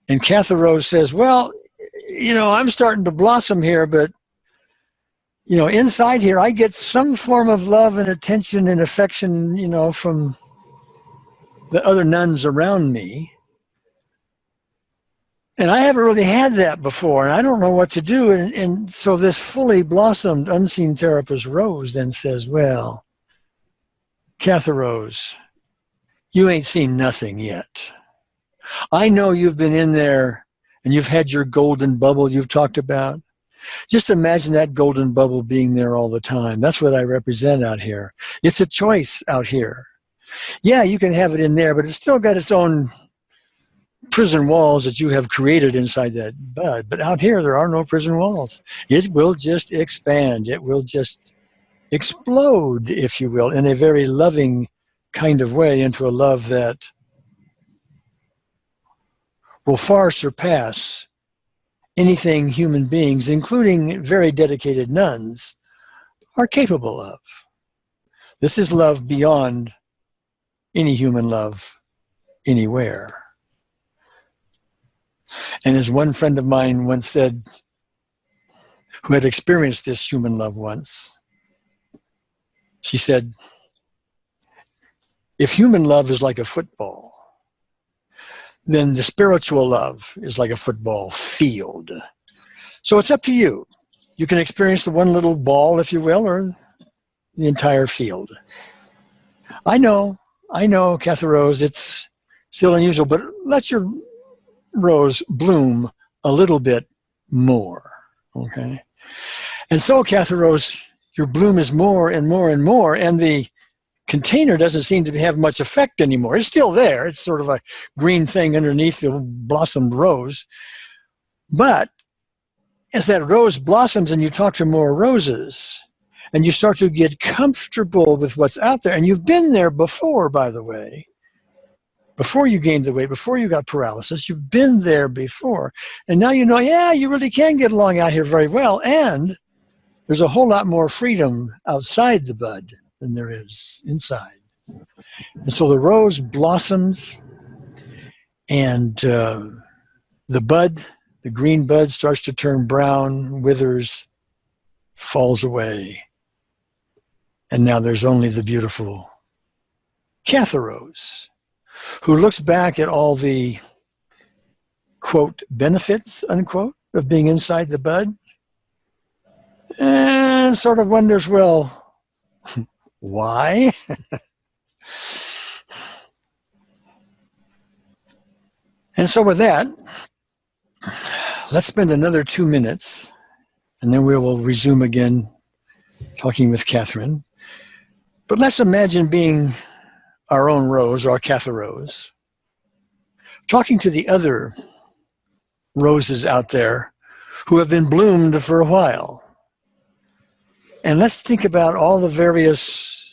And Catherine Rose says, well, I'm starting to blossom here, but, inside here, I get some form of love and attention and affection, from the other nuns around me. And I haven't really had that before, and I don't know what to do. And so this fully blossomed unseen therapist Rose then says, well, Catherine Rose, you ain't seen nothing yet. I know you've been in there and you've had your golden bubble you've talked about. Just imagine that golden bubble being there all the time. That's what I represent out here. It's a choice out here. Yeah, you can have it in there, but it's still got its own prison walls that you have created inside that bud. But out here, there are no prison walls. It will just expand. It will just explode, if you will, in a very loving kind of way, into a love that will far surpass anything human beings, including very dedicated nuns, are capable of. This is love beyond any human love anywhere. And as one friend of mine once said, who had experienced this human love once, she said, if human love is like a football, then the spiritual love is like a football field. So it's up to you. You can experience the one little ball, if you will, or the entire field. I know, Cathy Rose, it's still unusual, but let your rose bloom a little bit more, okay? And so, Cathy Rose, your bloom is more and more and more, and the container doesn't seem to have much effect anymore. It's still there. It's sort of a green thing underneath the blossomed rose. But as that rose blossoms and you talk to more roses, and you start to get comfortable with what's out there, and you've been there before, by the way, before you gained the weight, before you got paralysis, you've been there before. And now you know, yeah, you really can get along out here very well, and there's a whole lot more freedom outside the bud than there is inside. And so the rose blossoms, and the bud, the green bud, starts to turn brown, withers, falls away. And now there's only the beautiful Cathy Rose, who looks back at all the, quote, benefits, unquote, of being inside the bud, and sort of wonders, well, why? And so with that, let's spend another 2 minutes, and then we will resume again talking with Catherine. But let's imagine being our own Rose, our Cathy Rose, talking to the other roses out there who have been bloomed for a while. And let's think about all the various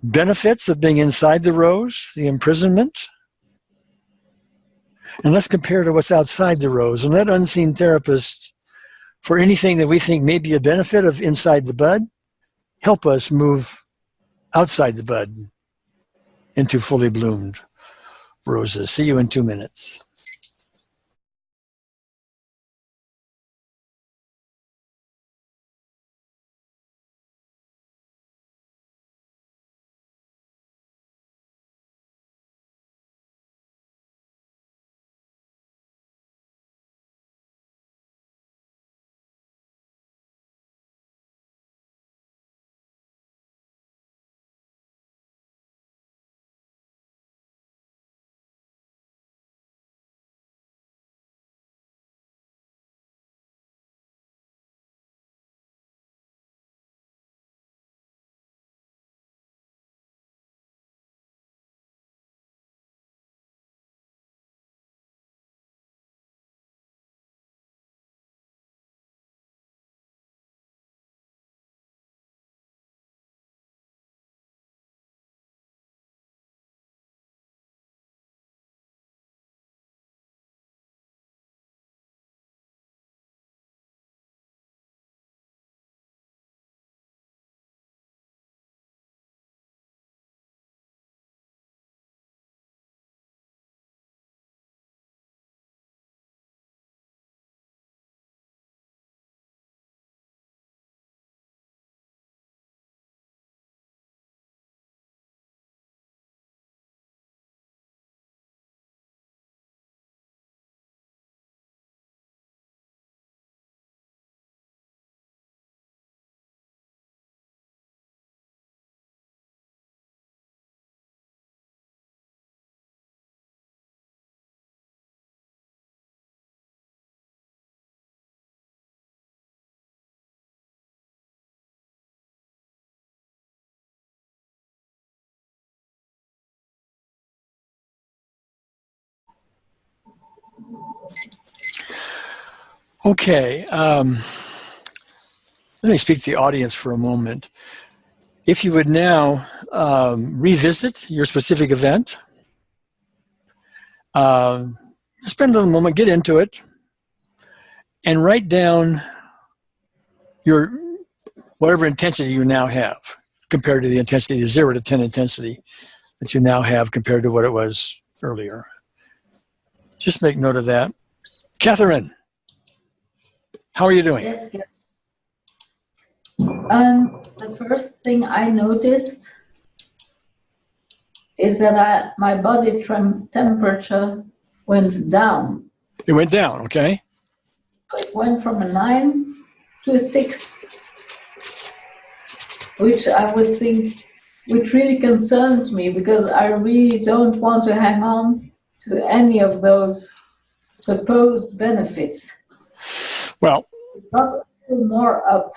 benefits of being inside the rose, the imprisonment. And let's compare to what's outside the rose. And let unseen therapists, for anything that we think may be a benefit of inside the bud, help us move outside the bud into fully bloomed roses. See you in 2 minutes. Okay, let me speak to the audience for a moment. If you would now revisit your specific event, spend a little moment, get into it, and write down your whatever intensity you now have compared to the intensity, the 0 to 10 intensity that you now have compared to what it was earlier. Just make note of that. Catherine, how are you doing? Yes, yes. The first thing I noticed is that my body temperature went down. It went down, okay? It went from a 9 to a 6, which I would think, which really concerns me because I really don't want to hang on to any of those supposed benefits. Well, Not more up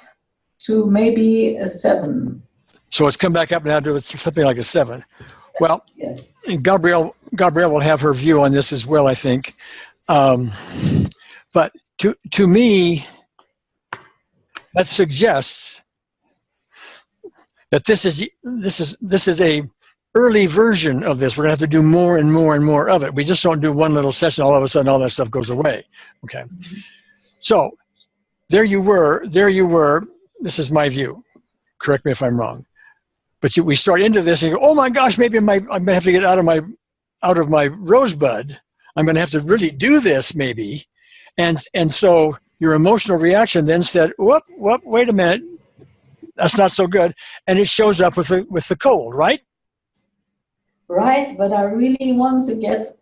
to maybe a 7. so it's come back up now to something like a 7. Well, Yes. Gabrielle will have her view on this as well, I think. But to me, that suggests that this is a early version of this. We're gonna have to do more and more and more of it. We just don't do one little session. All of a sudden, all that stuff goes away. Okay. So there you were. This is my view. Correct me if I'm wrong. But we start into this and you go, oh my gosh, maybe I'm gonna have to get out of my rosebud. I'm gonna have to really do this maybe. And so your emotional reaction then said, whoop, wait a minute. That's not so good. And it shows up with the cold, right? Right, but I really want to get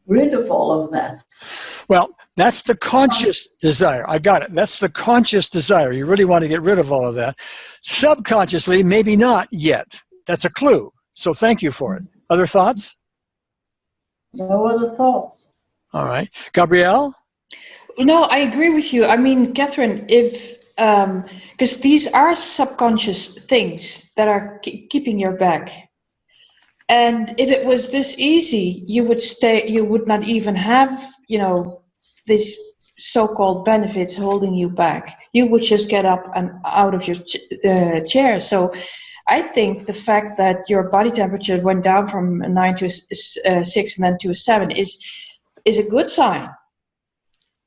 rid of all of that. Well, that's the conscious desire. I got it. That's the conscious desire. You really want to get rid of all of that. Subconsciously, maybe not yet. That's a clue. So thank you for it. Other thoughts? No other thoughts. All right. Gabrielle? No, I agree with you. I mean, Catherine, if because these are subconscious things that are keeping your back. And if it was this easy, you would not even have, this so-called benefits holding you back. You would just get up and out of your chair. So I think the fact that your body temperature went down from a 9 to a 6 and then to a 7 is a good sign,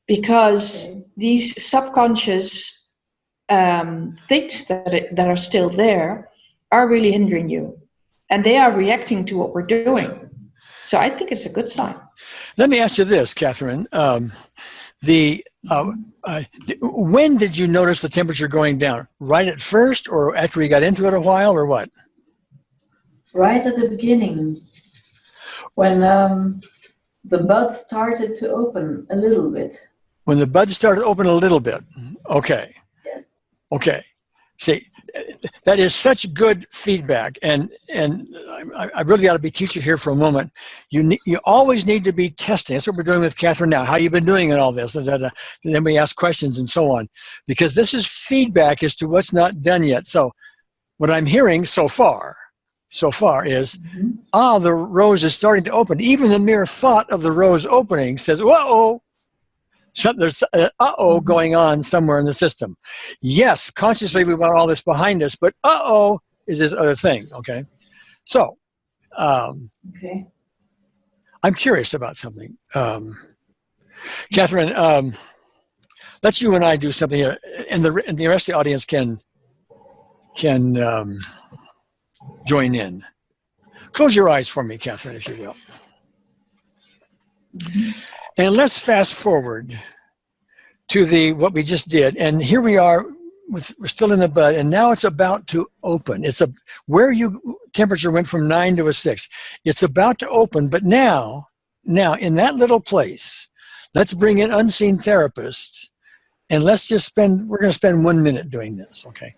because these subconscious things that are still there are really hindering you, and they are reacting to what we're doing. So I think it's a good sign. Let me ask you this, Catherine. When did you notice the temperature going down? Right at first, or after you got into it a while, or what? Right at the beginning, when the bud started to open a little bit. When the bud started to open a little bit. Okay. Yes. Okay. See, that is such good feedback, and I really got to be teacher here for a moment. You always need to be testing. That's what we're doing with Catherine now. How you been doing in all this? And then we ask questions and so on, because this is feedback as to what's not done yet. So what I'm hearing so far is, the rose is starting to open. Even the mere thought of the rose opening says, whoa. So there's going on somewhere in the system. Yes, consciously we want all this behind us, but is this other thing, okay? So, Okay. I'm curious about something. Catherine, let's you and I do something here, and the rest of the audience can join in. Close your eyes for me, Catherine, if you will. And let's fast forward to what we just did. And here we are, we're still in the bud, and now it's about to open. Where temperature went from 9 to a 6. It's about to open, but now in that little place, let's bring in unseen therapists, and we're going to spend 1 minute doing this, okay?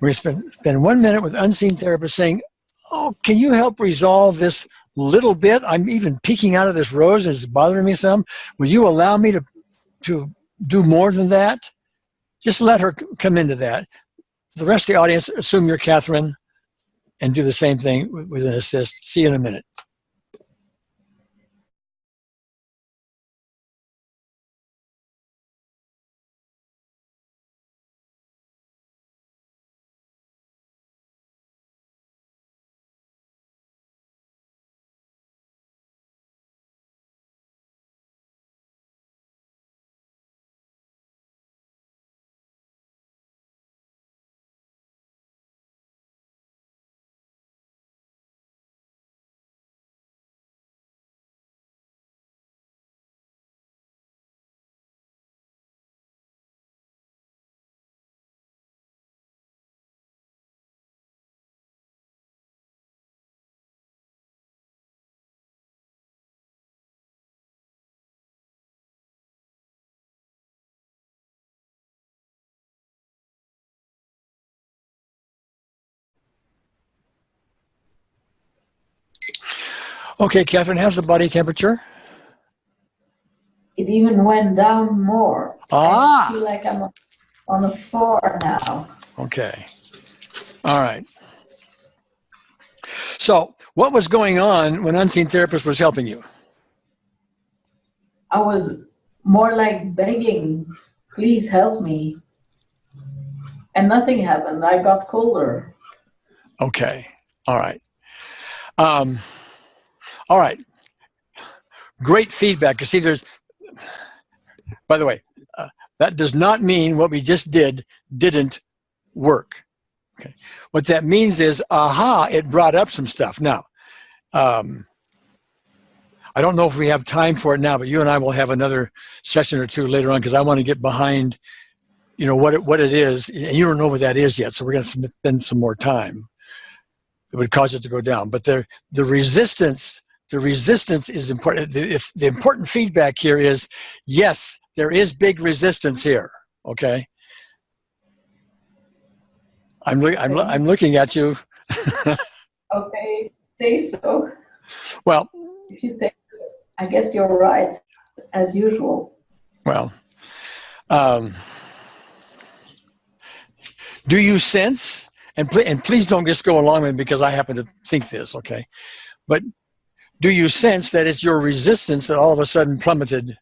We're going to spend 1 minute with unseen therapists saying, can you help resolve this little bit? I'm even peeking out of this rose and it's bothering me some. Will you allow me to do more than that? Just let her come into that. The rest of the audience, assume you're Catherine and do the same thing with an assist. See you in a minute. Okay, Catherine, how's the body temperature? It even went down more. Ah. I feel like I'm on a 4 now. Okay. All right. So, what was going on when Unseen Therapist was helping you? I was more like begging, please help me. And nothing happened. I got colder. Okay. All right. All right. Great feedback. You see, by the way, that does not mean what we just did didn't work. Okay. What that means is, aha, it brought up some stuff. Now, I don't know if we have time for it now, but you and I will have another session or two later on because I want to get behind, what it is. And you don't know what that is yet, so we're going to spend some more time. It would cause it to go down. But the resistance is important. If the important feedback here is, yes, there is big resistance here. Okay. I'm looking at you. Okay, say so. Well, If you say so, I guess you're right, as usual. Well, do you sense, and please don't just go along with me because I happen to think this, okay? But do you sense that it's your resistance that all of a sudden plummeted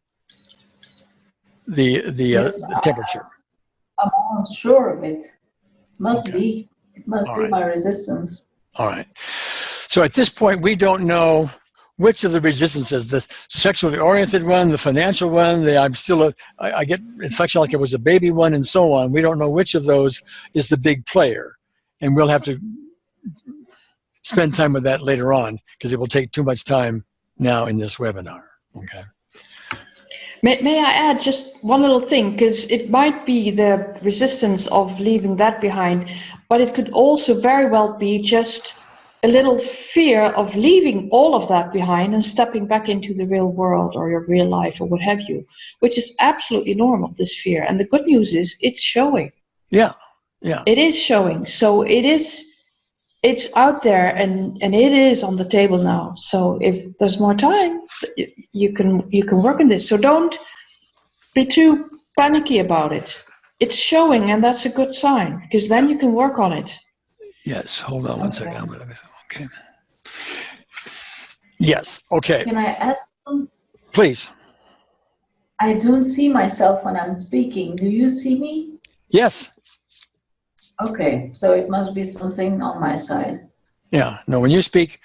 Yes, the temperature? I'm almost sure of it. Must Okay. be. It must All be right. my resistance. All right. So at this point, we don't know which of the resistances, the sexually oriented one, the financial one, I get infection like it was a baby one, and so on. We don't know which of those is the big player. And we'll have to spend time with that later on because it will take too much time now in this webinar. Okay. May I add just one little thing, because it might be the resistance of leaving that behind, but it could also very well be just a little fear of leaving all of that behind and stepping back into the real world or your real life or what have you, which is absolutely normal, this fear. And the good news is it's showing. Yeah. Yeah. It is showing. So it's out there and it is on the table now. So if there's more time, you can work on this. So don't be too panicky about it. It's showing, and that's a good sign because then you can work on it. Yes. Hold on one Okay. second. Okay. Yes. Okay. Can I ask them? Please. I don't see myself when I'm speaking. Do you see me? Yes. Okay, so it must be something on my side. Yeah. No, when you speak,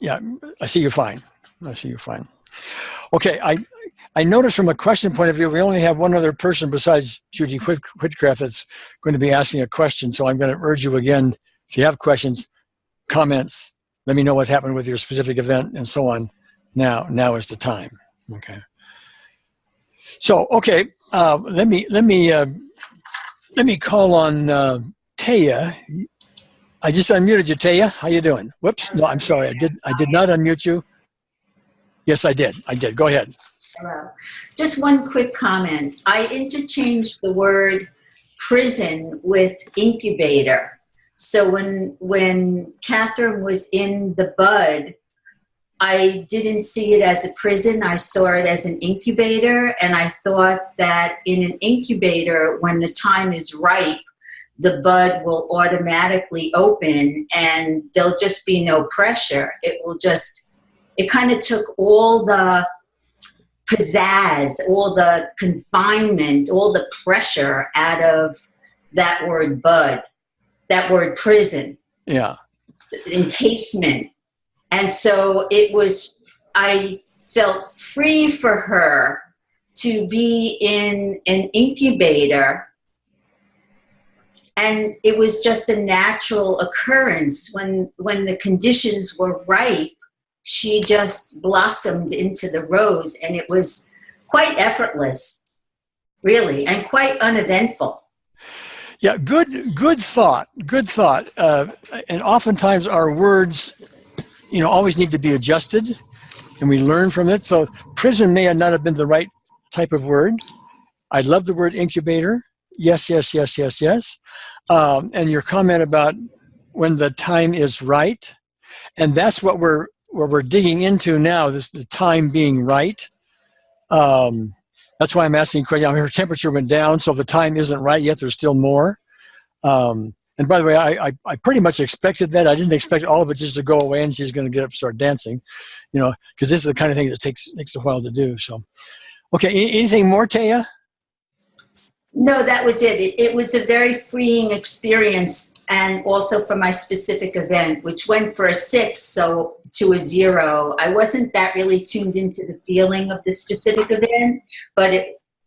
yeah, I see you fine. Okay. I noticed from a question point of view, we only have one other person besides Judy Whitcraft that's going to be asking a question. So I'm going to urge you again, if you have questions, comments, let me know what happened with your specific event and so on. Now is the time. Okay. So, okay. Let me call on Taya. I just unmuted you, Taya. How you doing? Whoops. No, I'm sorry. I did not unmute you. Yes, I did. Go ahead. Hello. Just one quick comment. I interchanged the word prison with incubator. So when Catherine was in the bud, I didn't see it as a prison. I saw it as an incubator. And I thought that in an incubator, when the time is ripe, the bud will automatically open and there'll just be no pressure. It kind of took all the pizzazz, all the confinement, all the pressure out of that word bud, that word prison. Yeah. Encasement. And so I felt free for her to be in an incubator. And it was just a natural occurrence. When the conditions were ripe, she just blossomed into the rose, and it was quite effortless, really, and quite uneventful. Yeah, good thought. And oftentimes our words, always need to be adjusted, and we learn from it. So prison may not have been the right type of word. I love the word incubator. Yes. And your comment about when the time is right. And that's what we're digging into now, this the time being right. That's why I'm asking question. Her temperature went down, so if the time isn't right yet, there's still more. And by the way, I pretty much expected that. I didn't expect all of it just to go away and she's going to get up and start dancing, because this is the kind of thing that takes a while to do. So, okay, anything more, Taya? No, that was it. It was a very freeing experience, and also for my specific event, which went for a 6 to a 0. I wasn't that really tuned into the feeling of the specific event, but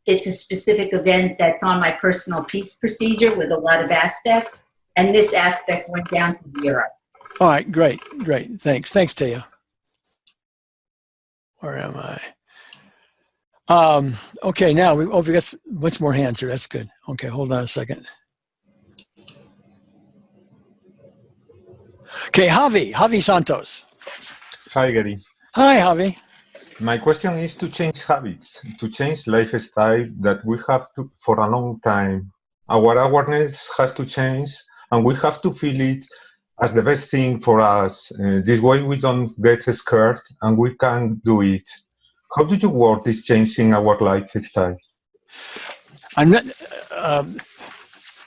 it's a specific event that's on my personal peace procedure with a lot of aspects, and this aspect went down to 0. All right, great. Thanks, Taya. Where am I? Okay, now we got what's more hands here. That's good. Okay, hold on a second. Okay, Javi Santos. Hi, Gary. Hi, Javi. My question is to change habits, to change lifestyle that we have to for a long time. Our awareness has to change, and we have to feel it as the best thing for us. This way we don't get scared, and we can do it. How do you work this change in our lifestyle? I'm not.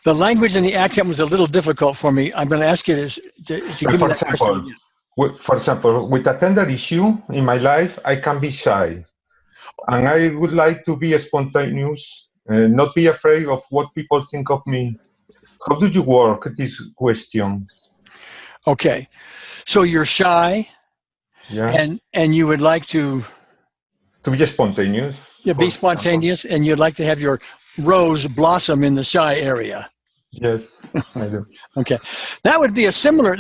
The language and the accent was a little difficult for me. I'm going to ask you to give me that question again. For example, with a tender issue in my life, I can be shy. And I would like to be spontaneous, not be afraid of what people think of me. How do you work this question? Okay. So you're shy, Yeah. and you would like to be spontaneous. Yeah, be spontaneous, and you'd like to have your rose blossom in the shy area. Yes, I do. Okay, that would be a similar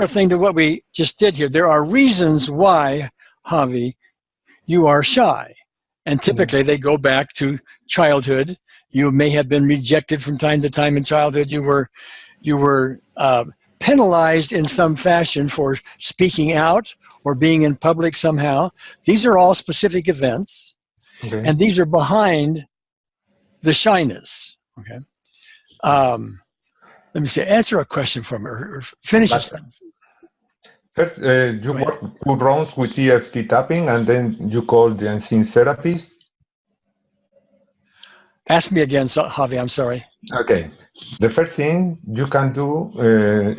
thing to what we just did here. There are reasons why, Javi, you are shy, and typically they go back to childhood. You may have been rejected from time to time in childhood. You were penalized in some fashion for speaking out or being in public somehow. These are all specific events, Okay. and these are behind the shyness. Okay. Let me say, answer a question from her, or finish a sentence. First, you work 2 rounds with EFT tapping, and then you call the unseen therapist. Ask me again, Javi, I'm sorry. Okay. The first thing you can do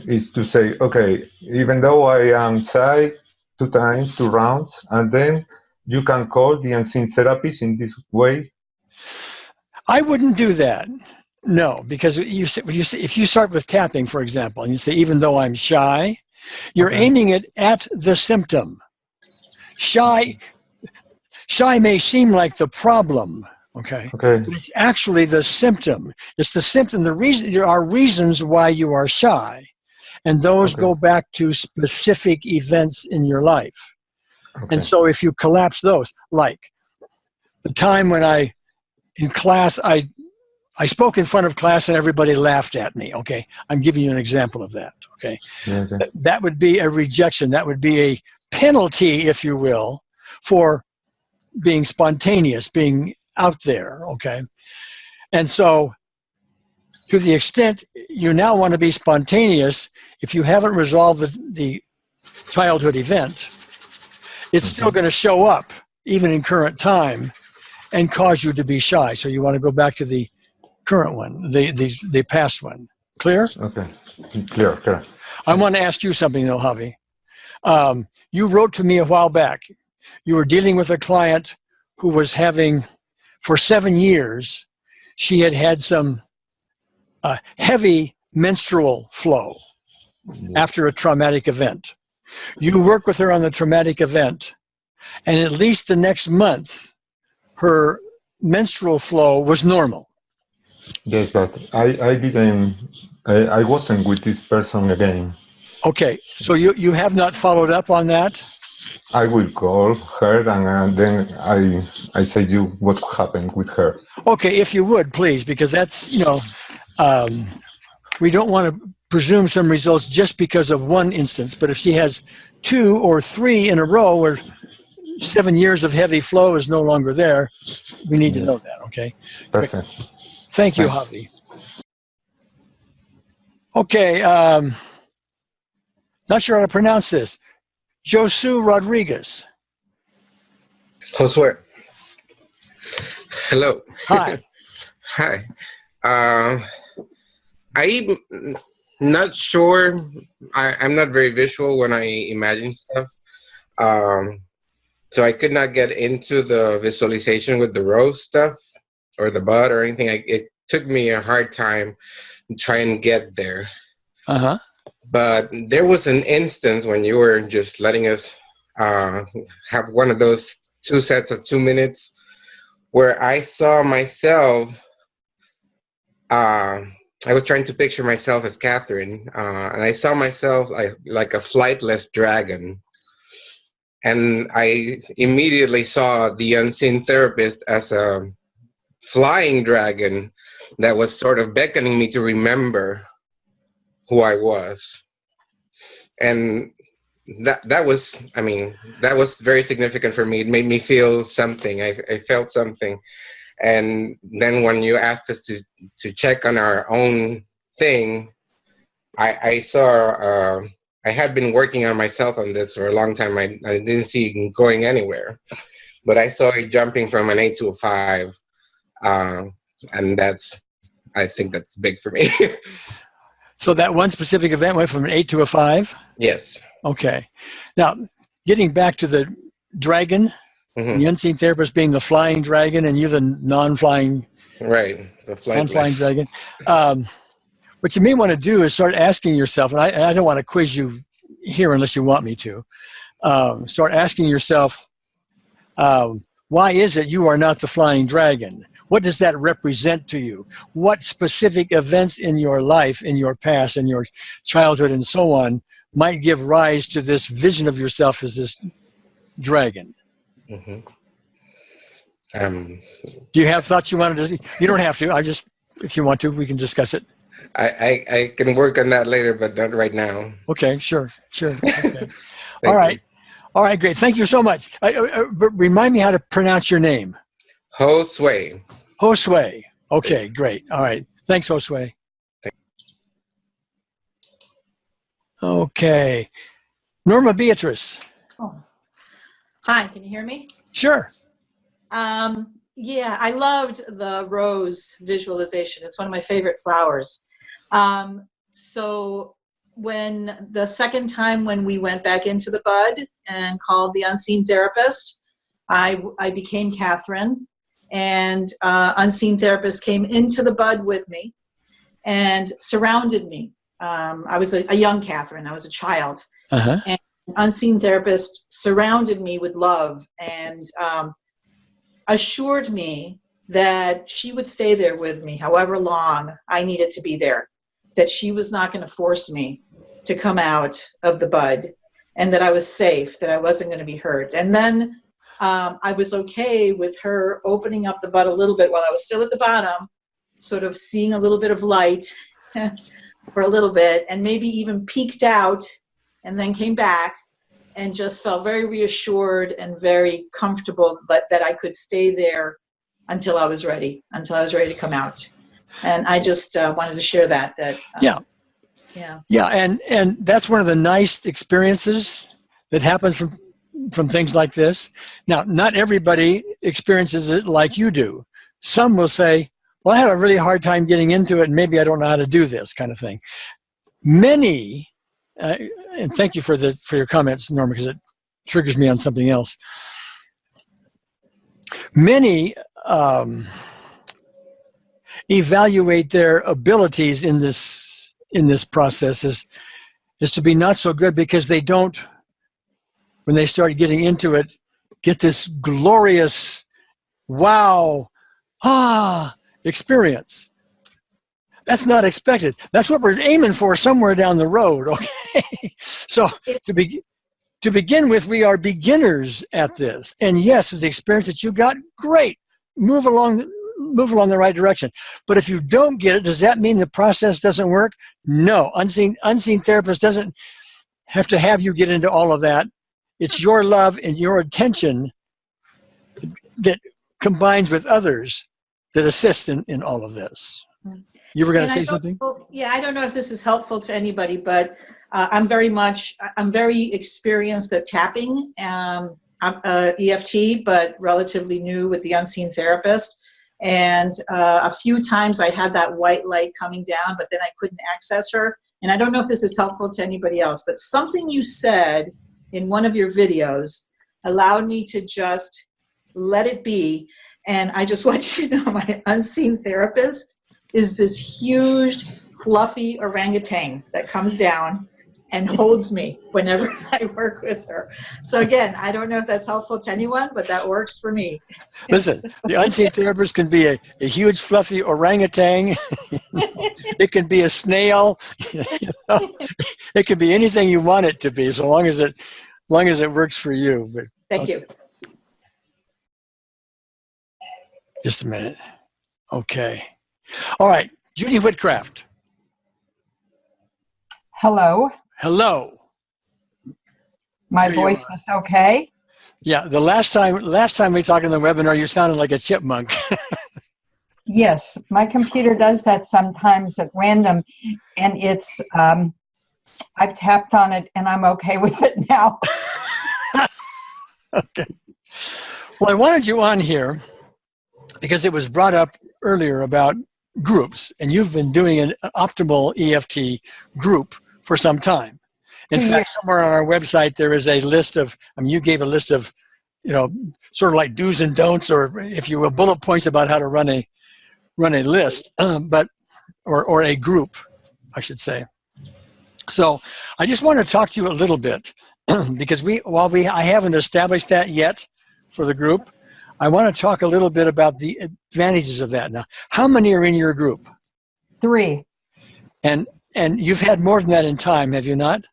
is to say, okay, even though I am shy, 2 times, 2 rounds, and then you can call the unseen therapist in this way. I wouldn't do that. No, because if you start with tapping, for example, and you say, even though I'm shy, you're aiming it at the symptom. Shy may seem like the problem, okay? But it's actually the symptom. It's the symptom. There are reasons why you are shy, and those go back to specific events in your life. And so if you collapse those, like the time when in class, I spoke in front of class and everybody laughed at me, okay? I'm giving you an example of that, okay? That would be a rejection. That would be a penalty, if you will, for being spontaneous, being out there, okay? And so to the extent you now want to be spontaneous, if you haven't resolved the childhood event, it's still going to show up, even in current time, and cause you to be shy. So you want to go back to the current one, the past one. Clear? Okay, clear. I want to ask you something though, Javi. You wrote to me a while back. You were dealing with a client who was having, for 7 years, she had some heavy menstrual flow after a traumatic event. You work with her on the traumatic event, and at least the next month, her menstrual flow was normal. Yes, but I wasn't with this person again. Okay, so you have not followed up on that? I will call her, and then I say you what happened with her. Okay, if you would, please, because that's, we don't want to presume some results just because of one instance, but if she has 2 or 3 in a row where 7 years of heavy flow is no longer there, we need to know that, okay? Perfect. Thank you, Javi. Okay, not sure how to pronounce this. Josu Rodriguez. Josue. Hello. Hi. Hi. I'm not sure. I'm not very visual when I imagine stuff. So I could not get into the visualization with the rose stuff or the bud or anything. It took me a hard time to try and get there. Uh-huh. But there was an instance when you were just letting us have one of those 2 sets of 2 minutes where I saw myself. I was trying to picture myself as Catherine, and I saw myself like a flightless dragon. And I immediately saw the unseen therapist as a flying dragon that was sort of beckoning me to remember who I was. And that was very significant for me. It made me feel something. I felt something. And then when you asked us to check on our own thing, I saw, I had been working on myself on this for a long time. I didn't see it going anywhere, but I saw it jumping from an 8 to a 5. And I think that's big for me. So that one specific event went from an 8 to a 5? Yes. Okay. Now, getting back to the dragon, the unseen therapist being the flying dragon and you the non-flying, right, the non-flying dragon. What you may want to do is start asking yourself, and I don't want to quiz you here unless you want me to, start asking yourself, why is it you are not the flying dragon? What does that represent to you? What specific events in your life, in your past, in your childhood and so on, might give rise to this vision of yourself as this dragon? Mm-hmm. Do you have thoughts you wanted to? You don't have to. If you want to, we can discuss it. I can work on that later, but not right now. Okay, sure. Okay. All right. All right, great. Thank you so much. Remind me how to pronounce your name. Josue. Josue. Okay, great. All right. Thanks, Josue. Okay. Norma Beatrice. Oh. Hi, can you hear me? Sure. Yeah, I loved the rose visualization. It's one of my favorite flowers. So when the second time when we went back into the bud and called the unseen therapist, I became Catherine, and unseen therapist came into the bud with me and surrounded me. I was a young Catherine. I was a child. Uh-huh. And unseen therapist surrounded me with love and assured me that she would stay there with me however long I needed to be there, that she was not going to force me to come out of the bud, and that I was safe, that I wasn't going to be hurt. And then I was okay with her opening up the bud a little bit while I was still at the bottom, sort of seeing a little bit of light for a little bit, and maybe even peeked out and then came back and just felt very reassured and very comfortable, but that I could stay there until I was ready to come out. And I just wanted to share that. Yeah. Yeah. And that's one of the nice experiences that happens from things like this. Now, not everybody experiences it like you do. Some will say, well, I had a really hard time getting into it, and maybe I don't know how to do this kind of thing. Many, and thank you for your comments, Norma, because it triggers me on something else. Many evaluate their abilities in this process is to be not so good because they don't, when they start getting into it, get this glorious, wow, experience. That's not expected. That's what we're aiming for somewhere down the road, okay? So to begin with, we are beginners at this. And yes, the experience that you got, great. Move along the right direction. But if you don't get it, does that mean the process doesn't work? No. Unseen therapist doesn't have to have you get into all of that. It's your love and your attention that combines with others that assist in all of this. You were going to say something? Yeah, I don't know if this is helpful to anybody, but I'm very experienced at tapping, I'm EFT, but relatively new with the Unseen Therapist. And a few times I had that white light coming down, but then I couldn't access her. And I don't know if this is helpful to anybody else, but something you said in one of your videos allowed me to just let it be. And I just want you to know my Unseen Therapist is this huge, fluffy orangutan that comes down and holds me whenever I work with her. So again, I don't know if that's helpful to anyone, but that works for me. Listen, the Unseen Therapist can be a huge, fluffy orangutan. It can be a snail. It can be anything you want it to be, so long as it works for you. But, Thank you. just a minute. Okay. All right. Judy Whitcraft. Hello. Hello. My There you voice are. is okay? Yeah, the last time we talked in the webinar, you sounded like a chipmunk. Yes, my computer does that sometimes at random, and it's, I've tapped on it and I'm okay with it now. Okay. Well, I wanted you on here because it was brought up earlier about groups, and you've been doing an optimal EFT group for some time. In 2 fact, years. somewhere on our website, there is a list of, you gave a list of, sort of like do's and don'ts, or if you will, bullet points about how to run a list, or a group, I should say. So I just want to talk to you a little bit because I haven't established that yet for the group. I want to talk a little bit about the advantages of that now. How many are in your group? 3. And you've had more than that in time, have you not?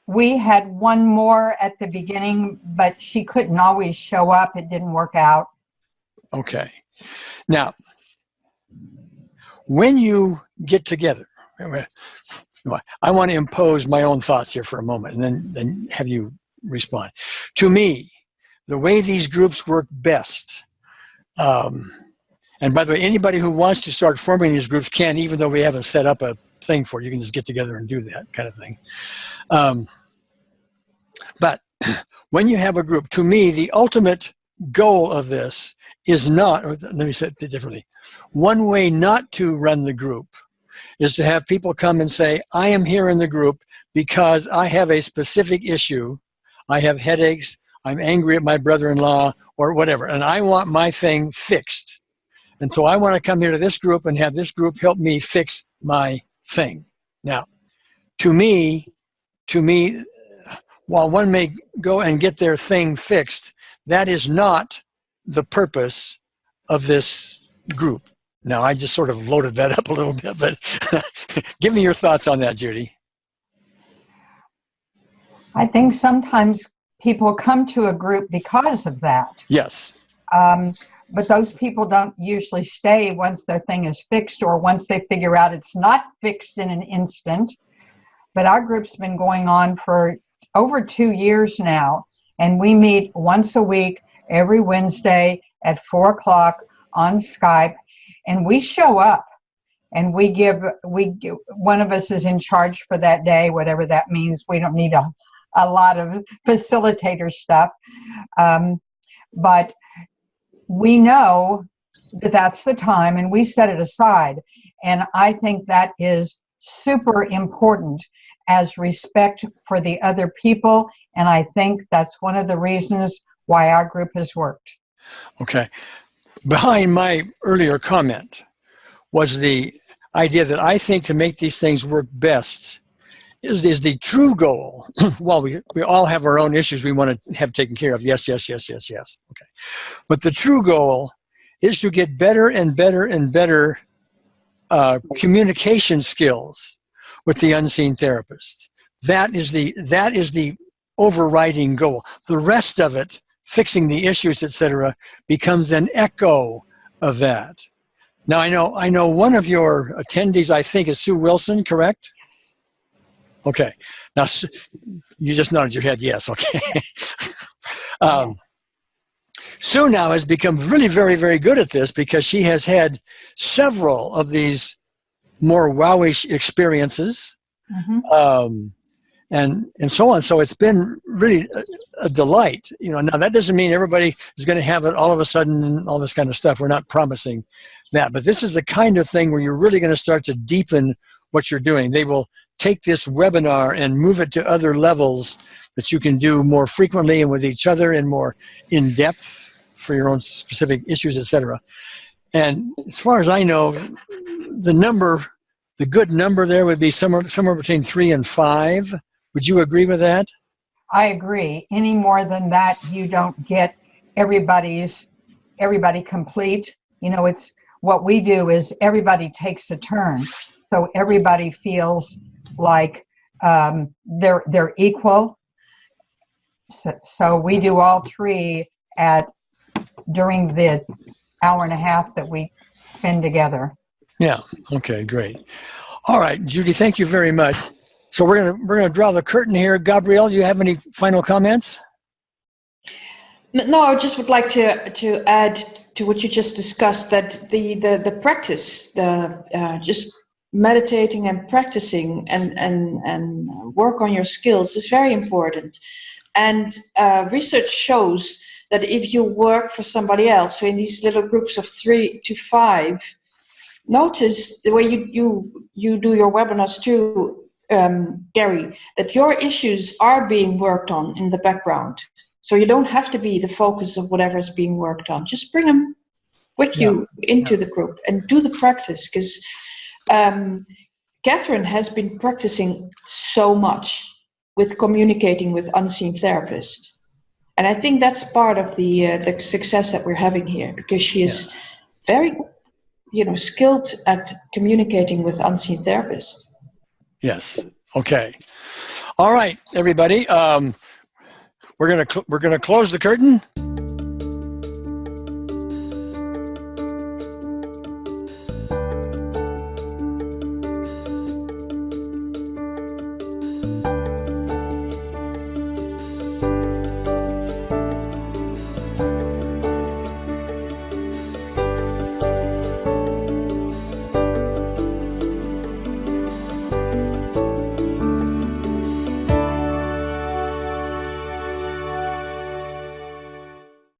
We had one more at the beginning, but she couldn't always show up. It didn't work out. Okay. Now, when you get together, I want to impose my own thoughts here for a moment and then have you respond. To me, the way these groups work best, and by the way, anybody who wants to start forming these groups can, even though we haven't set up a thing for it. You can just get together and do that kind of thing. But when you have a group, to me, the ultimate goal of this is not, or let me say it differently. One way not to run the group is to have people come and say, I am here in the group because I have a specific issue. I have headaches. I'm angry at my brother-in-law or whatever, and I want my thing fixed. And so I want to come here to this group and have this group help me fix my thing. Now, to me, while one may go and get their thing fixed, that is not the purpose of this group. Now, I just sort of loaded that up a little bit, but give me your thoughts on that, Judy. I think sometimes people come to a group because of that. Yes. But those people don't usually stay once their thing is fixed or once they figure out it's not fixed in an instant. But our group's been going on for over 2 years now, and we meet once a week, every Wednesday at 4 o'clock on Skype, and we show up and we give one of us is in charge for that day, whatever that means. We don't need a lot of facilitator stuff. But we know that that's the time and we set it aside. And I think that is super important as respect for the other people. And I think that's one of the reasons why our group has worked. Okay. Behind my earlier comment was the idea that I think to make these things work best is the true goal. Well, we all have our own issues we want to have taken care of. Yes. Okay. But the true goal is to get better and better and better communication skills with the unseen therapist. That is the overriding goal. The rest of it, fixing the issues, etc., becomes an echo of that. Now, I know one of your attendees, I think, is Sue Wilson, correct? Okay. Now, you just nodded your head, yes, okay. Sue now has become really very, very good at this because she has had several of these more wowish experiences. Mm-hmm. and so on. So it's been really a delight. Now that doesn't mean everybody is going to have it all of a sudden and all this kind of stuff. We're not promising that, but this is the kind of thing where you're really going to start to deepen what you're doing. They will take this webinar and move it to other levels that you can do more frequently and with each other and more in depth for your own specific issues, etc. And as far as I know, the good number there would be somewhere between 3 and 5. Would you agree with that? I agree. Any more than that, you don't get everybody complete. It's what we do is everybody takes a turn. So everybody feels like they're equal. So we do all three during the hour and a half that we spend together. Yeah. Okay, great. All right, Judy, thank you very much. So we're gonna draw the curtain here. Gabrielle, do you have any final comments? No, I just would like to add to what you just discussed, that the practice, just meditating and practicing and work on your skills is very important. And research shows that if you work for somebody else, so in these little groups of 3 to 5, notice the way you do your webinars too, Gary, that your issues are being worked on in the background. So you don't have to be the focus of whatever is being worked on. Just bring them with you into the group and do the practice, because Catherine has been practicing so much with communicating with unseen therapists. And I think that's part of the success that we're having here, because she is very, skilled at communicating with unseen therapists. Yes. Okay. All right, everybody. We're gonna close the curtain.